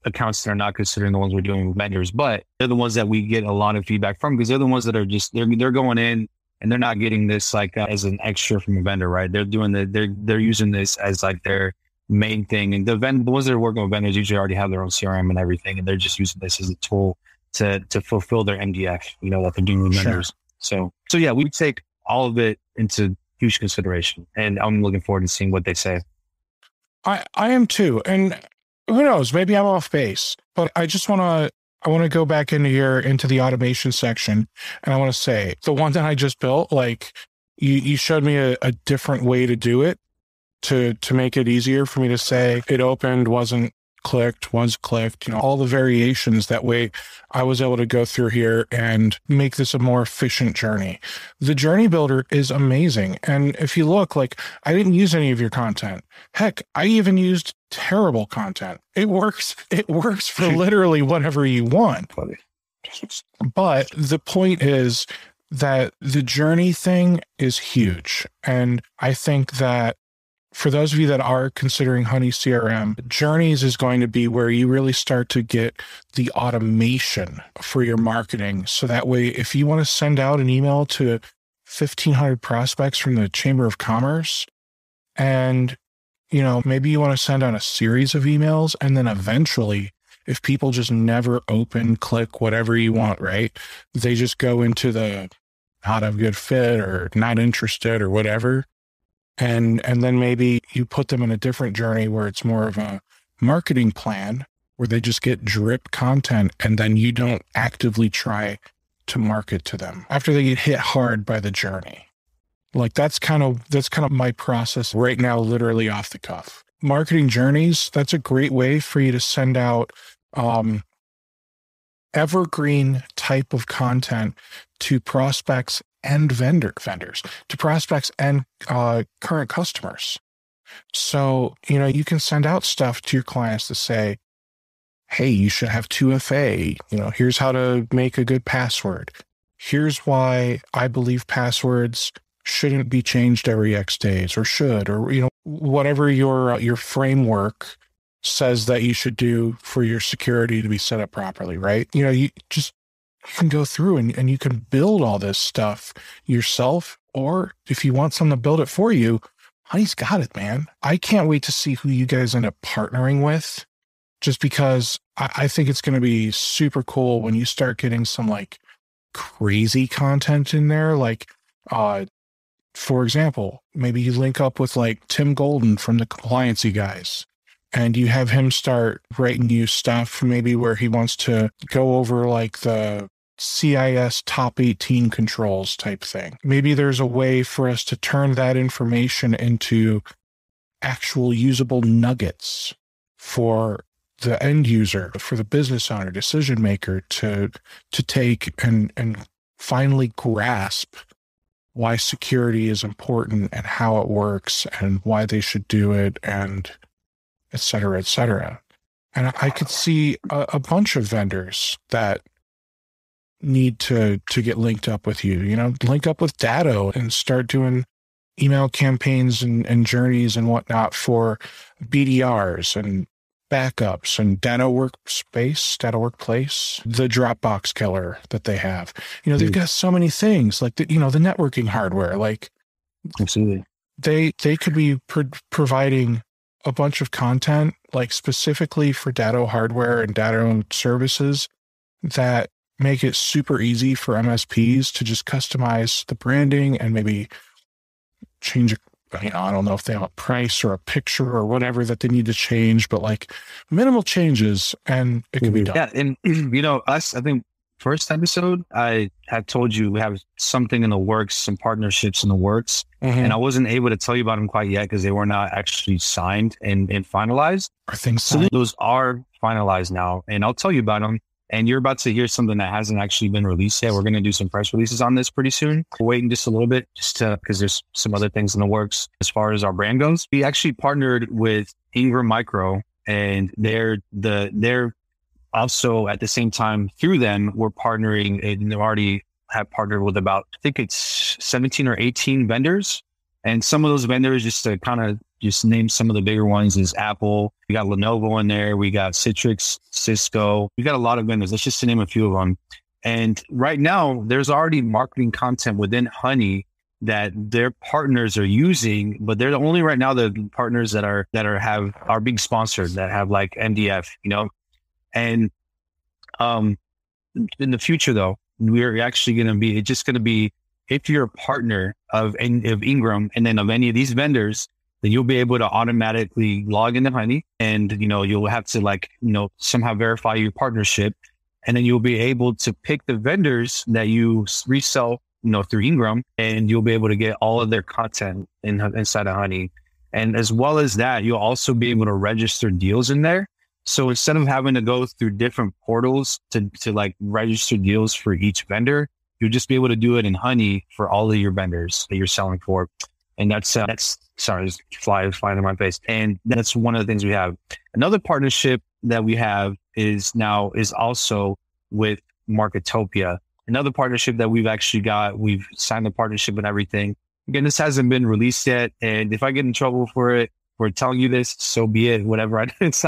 accounts that are not considering the ones we're doing with vendors, but they're the ones that we get a lot of feedback from, because they're the ones that are just, they're going in and they're not getting this like as an extra from a vendor, right? They're doing they're using this as like their main thing. And the ones that are working with vendors usually already have their own CRM and everything, and they're just using this as a tool to fulfill their MDF, that they're doing with vendors. So yeah, we take all of it into huge consideration, and I'm looking forward to seeing what they say. I am too. And who knows, maybe I'm off base, but I want to go back into the automation section. And I want to say the one that I just built, like you showed me a different way to do it to make it easier for me to say it opened, wasn't clicked, was clicked, all the variations. That way I was able to go through here and make this a more efficient journey. The journey builder is amazing. And if you look, like, I didn't use any of your content. Heck, I even used terrible content. It works for literally whatever you want. But the point is that the journey thing is huge. And I think that for those of you that are considering HoneyCRM, Journeys is going to be where you really start to get the automation for your marketing. So that way, if you want to send out an email to 1,500 prospects from the Chamber of Commerce, and, maybe you want to send out a series of emails, and then eventually, if people just never open, click, whatever you want, right? They just go into the not a good fit or not interested or whatever. And then maybe you put them in a different journey where it's more of a marketing plan where they just get drip content, and then you don't actively try to market to them after they get hit hard by the journey. Like that's kind of my process right now, literally off the cuff. Marketing journeys, that's a great way for you to send out evergreen type of content to prospects and vendors, to prospects and current customers. So, you can send out stuff to your clients to say, hey, you should have 2FA. Here's how to make a good password. Here's why I believe passwords shouldn't be changed every X days, or should, or, whatever your framework says that you should do for your security to be set up properly, right? You can go through and you can build all this stuff yourself, or if you want someone to build it for you, Honey's got it, man. I can't wait to see who you guys end up partnering with, just because I think it's going to be super cool when you start getting some like crazy content in there. Like, for example, maybe you link up with like Tim Golden from the Compliancy Guys, and you have him start writing you stuff maybe where he wants to go over like the CIS top 18 controls type thing. Maybe there's a way for us to turn that information into actual usable nuggets for the end user, for the business owner, decision maker to take and finally grasp why security is important and how it works and why they should do it, and et cetera, et cetera. And I could see a bunch of vendors that need to get linked up with you, link up with Datto and start doing email campaigns and journeys and whatnot for BDRs and backups and Datto Workplace, the Dropbox killer that they have. They've got so many things like the networking hardware, like absolutely. They could be providing a bunch of content like specifically for Datto hardware and Datto services that make it super easy for MSPs to just customize the branding and maybe change I don't know if they have a price or a picture or whatever that they need to change, but like minimal changes and it can be done. Yeah. And I think first episode, I had told you we have something in the works, some partnerships in the works. Mm-hmm. And I wasn't able to tell you about them quite yet because they were not actually signed and finalized. Are things signed? So those are finalized now, and I'll tell you about them. And you're about to hear something that hasn't actually been released yet. We're going to do some press releases on this pretty soon. We're waiting just a little bit because there's some other things in the works as far as our brand goes. We actually partnered with Ingram Micro, and they're also at the same time through them, we're partnering, and they already have partnered with about, I think it's 17 or 18 vendors. And some of those vendors, just to kind of just name some of the bigger ones, is Apple. We got Lenovo in there. We got Citrix, Cisco. We got a lot of vendors. That's just to name a few of them. And right now, there's already marketing content within Honey that their partners are using, but they're only right now the partners that are being sponsored, that have like MDF, And in the future though, we're actually going to be, it's just going to be, if you're a partner of Ingram and then of any of these vendors, then you'll be able to automatically log into Honey, and, you'll have to somehow verify your partnership. And then you'll be able to pick the vendors that you resell, through Ingram, and you'll be able to get all of their content inside of Honey. And as well as that, you'll also be able to register deals in there. So instead of having to go through different portals to like register deals for each vendor, you'll just be able to do it in Honey for all of your vendors that you're selling for. And that's sorry, there's flying in my face. And that's one of the things we have. Another partnership that we have is also with Marketopia. Another partnership that we've actually got, we've signed the partnership and everything. Again, this hasn't been released yet. And if I get in trouble for telling you this, so be it, whatever. I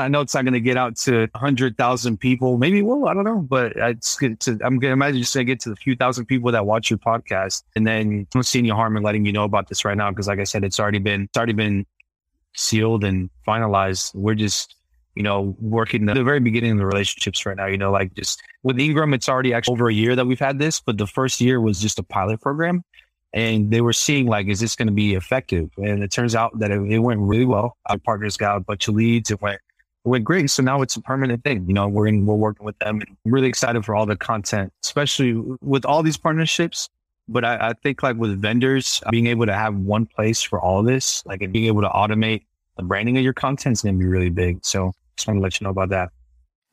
know it's not going to get out to 100,000 people. Maybe it will, I don't know. But I'm going to imagine just going to get to the few thousand people that watch your podcast. And then I don't see any harm in letting you know about this right now. Because like I said, it's already been sealed and finalized. We're just, working the very beginning of the relationships right now, like just with Ingram, it's already actually over a year that we've had this, but the first year was just a pilot program. And they were seeing is this going to be effective? And it turns out that it went really well. Our partners got a bunch of leads. It went great. So now it's a permanent thing. We're working with them. I'm really excited for all the content, especially with all these partnerships. But I think with vendors, being able to have one place for all of this, and being able to automate the branding of your content is going to be really big. So just want to let you know about that.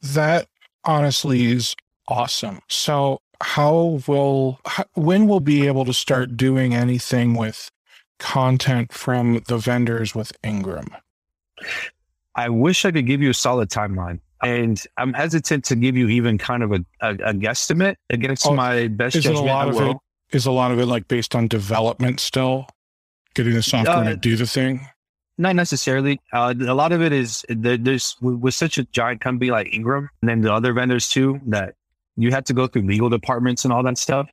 That honestly is awesome. So when we'll be able to start doing anything with content from the vendors with Ingram? I wish I could give you a solid timeline, and I'm hesitant to give you even kind of a guesstimate against my best judgment. Is a lot of it based on development still? Getting the software to do the thing? Not necessarily. A lot of it is there's with such a giant company like Ingram, and then the other vendors too, that you have to go through legal departments and all that stuff.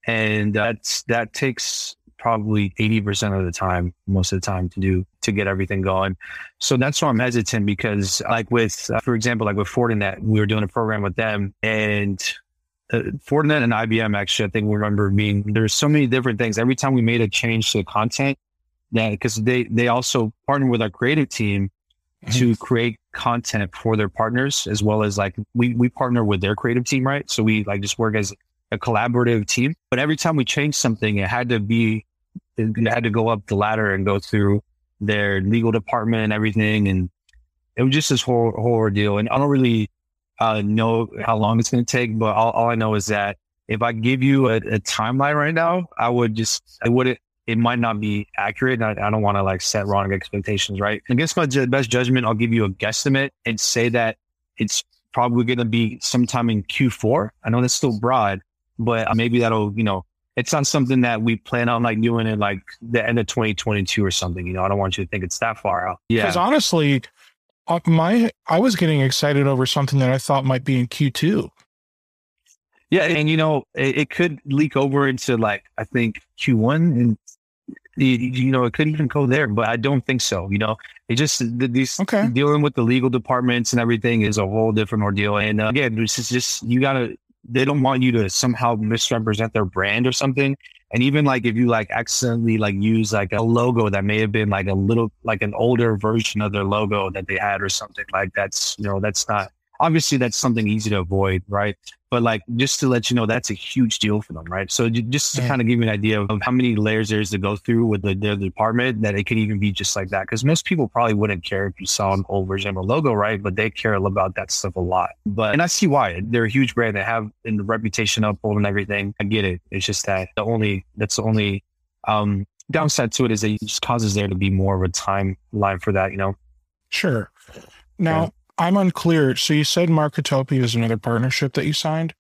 And that takes probably 80% of the time, most of the time to get everything going. So that's why I'm hesitant, because for example, with Fortinet, we were doing a program with them, and Fortinet and IBM, actually, I think we remember there's so many different things. Every time we made a change to the content, because they also partner with our creative team to create content for their partners, as well as we partner with their creative team, right? So we just work as a collaborative team. But every time we changed something, it had to go up the ladder and go through their legal department and everything. And it was just this whole ordeal. And I don't really know how long it's going to take, but all I know is that if I give you a timeline right now, it might not be accurate. I don't want to set wrong expectations, right? Against my best judgment, I'll give you a guesstimate and say that it's probably going to be sometime in Q4. I know that's still broad, but maybe that'll, it's not something that we plan on doing in the end of 2022 or something. I don't want you to think it's that far out. Yeah. Because honestly, I was getting excited over something that I thought might be in Q2. Yeah. And it could leak over into I think Q1, and it could even go there, but I don't think so. It just dealing with the legal departments and everything is a whole different ordeal. And again, this is just, they don't want you to somehow misrepresent their brand or something. And even if you accidentally use a logo that may have been a little an older version of their logo that they had or something that's not, obviously that's something easy to avoid, right? But just to let you know, that's a huge deal for them, right? So just to kind of give you an idea of how many layers there is to go through with their department, that it could even be just like that. Because most people probably wouldn't care if you saw an old version of a logo, right? But they care about that stuff a lot. And I see why. They're a huge brand. They have the reputation uphold and everything. I get it. It's just that that's the only downside to it is that it just causes there to be more of a timeline for that, Sure. Now, yeah. I'm unclear. So you said Marketopia is another partnership that you signed?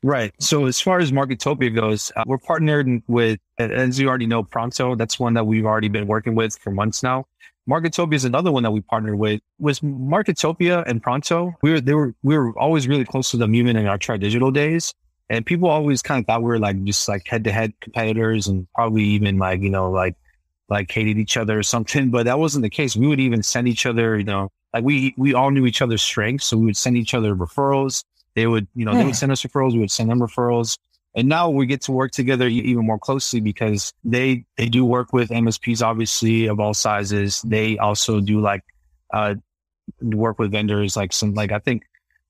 Right. So as far as Marketopia goes, we're partnered with, as you already know, Pronto. That's one that we've already been working with for months now. Marketopia is another one that we partnered with. Was Marketopia and Pronto, we were always really close to them, even in our Try Digital days. And people always kind of thought we were just head-to-head competitors, and probably even hated each other or something. But that wasn't the case. We would even send each other, we all knew each other's strengths. So we would send each other referrals. They would, they would send us referrals. We would send them referrals. And now we get to work together even more closely because they do work with MSPs, obviously, of all sizes. They also do work with vendors, I think,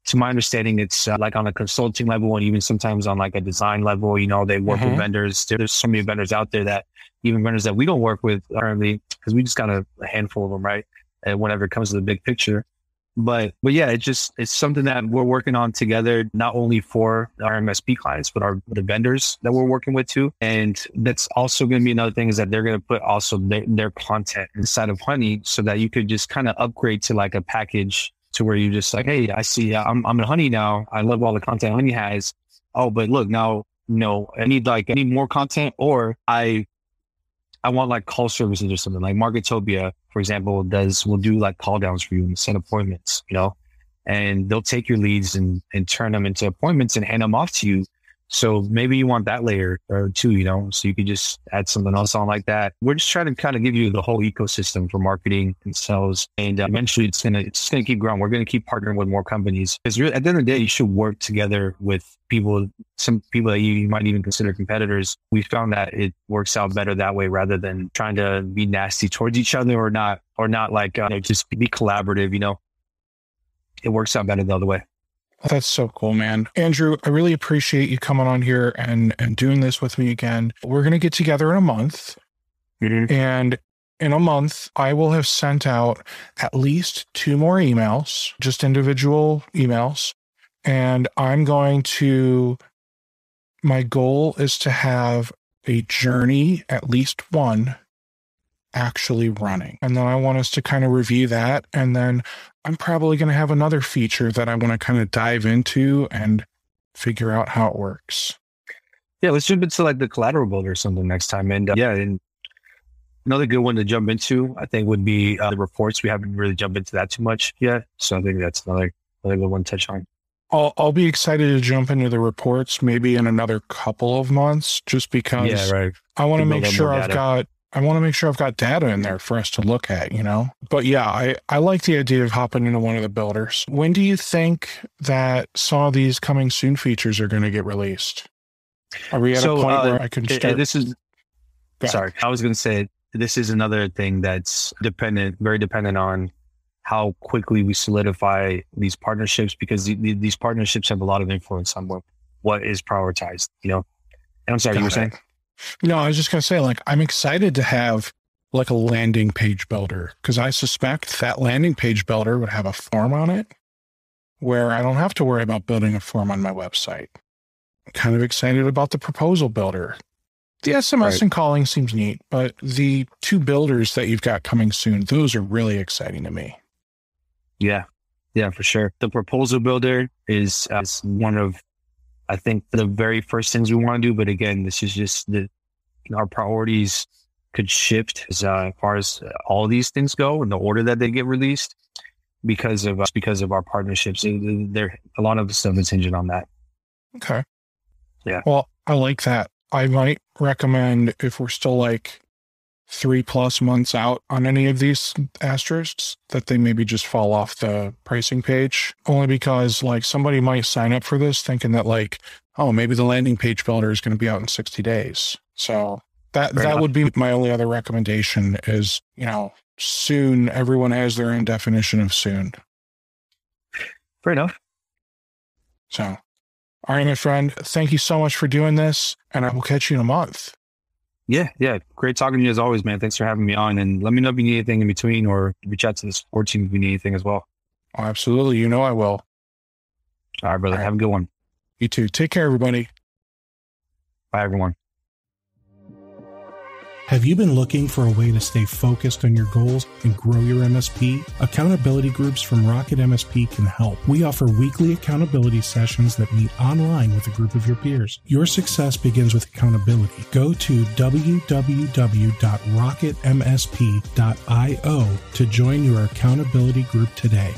to my understanding, it's like on a consulting level and even sometimes on like a design level, they work with vendors. There's so many vendors out there even vendors that we don't work with currently because we just got a handful of them, right? And whenever it comes to the big picture. But yeah, it's something that we're working on together, not only for our MSP clients, but the vendors that we're working with too. And that's also going to be another thing is that they're going to put also their content inside of Honey so that you could just kind of upgrade to like a package to where you're just like, hey, I see I'm in Honey now. I love all the content Honey has. Oh, but look, now, I need more content, or I want like call services or something. Like Marketopia, for example, will do like call downs for you and set appointments, and they'll take your leads and turn them into appointments and hand them off to you. So maybe you want that layer or two, so you could just add something else on like that. We're just trying to kind of give you the whole ecosystem for marketing and sales. And eventually it's going to keep growing. We're going to keep partnering with more companies because at the end of the day, you should work together with some people that you might even consider competitors. We found that it works out better that way rather than trying to be nasty towards each other or not like just be collaborative, It works out better the other way. That's so cool, man. Andrew, I really appreciate you coming on here and doing this with me again. We're going to get together in a month. And in a month, I will have sent out at least 2 more emails, just individual emails. And my goal is to have a journey, at least one, actually running. And then I want us to kind of review that. And then I'm probably going to have another feature that I want to kind of dive into and figure out how it works. Yeah, let's jump into like the collateral builder or something next time. And and another good one to jump into, I think, would be the reports. We haven't really jumped into that too much yet. So I think that's another good one to touch on. I'll be excited to jump into the reports maybe in another couple of months, just because I want to make sure I've got data in there for us to look at, But yeah, I like the idea of hopping into one of the builders. When do you think that some of these coming soon features are going to get released? Are we at a point where I can start? Sorry, I was going to say, this is another thing that's very dependent on how quickly we solidify these partnerships, because these partnerships have a lot of influence on what is prioritized, And I'm sorry, you were saying? No, I was just going to say, I'm excited to have like a landing page builder, because I suspect that landing page builder would have a form on it where I don't have to worry about building a form on my website. I'm kind of excited about the proposal builder. The SMS and calling seems neat, but the 2 builders that you've got coming soon, those are really exciting to me. Yeah, for sure. The proposal builder is one of, I think, the very first things we want to do. But again, this is just our priorities could shift as far as all these things go in the order that they get released because of our partnerships. A lot of the stuff is hinging on that. Okay. Yeah. Well, I like that. I might recommend, if we're still 3+ months out on any of these asterisks, that they maybe just fall off the pricing page, only because somebody might sign up for this thinking that maybe the landing page builder is going to be out in 60 days. So that would be my only other recommendation is, soon. Everyone has their own definition of soon. Fair enough. So, all right, my friend, thank you so much for doing this, and I will catch you in a month. Yeah. Great talking to you as always, man. Thanks for having me on. And let me know if you need anything in between, or reach out to the support team if you need anything as well. Oh, absolutely. I will. All right, brother. Have a good one. You too. Take care, everybody. Bye, everyone. Have you been looking for a way to stay focused on your goals and grow your MSP? Accountability groups from RocketMSP can help. We offer weekly accountability sessions that meet online with a group of your peers. Your success begins with accountability. Go to www.rocketmsp.io to join your accountability group today.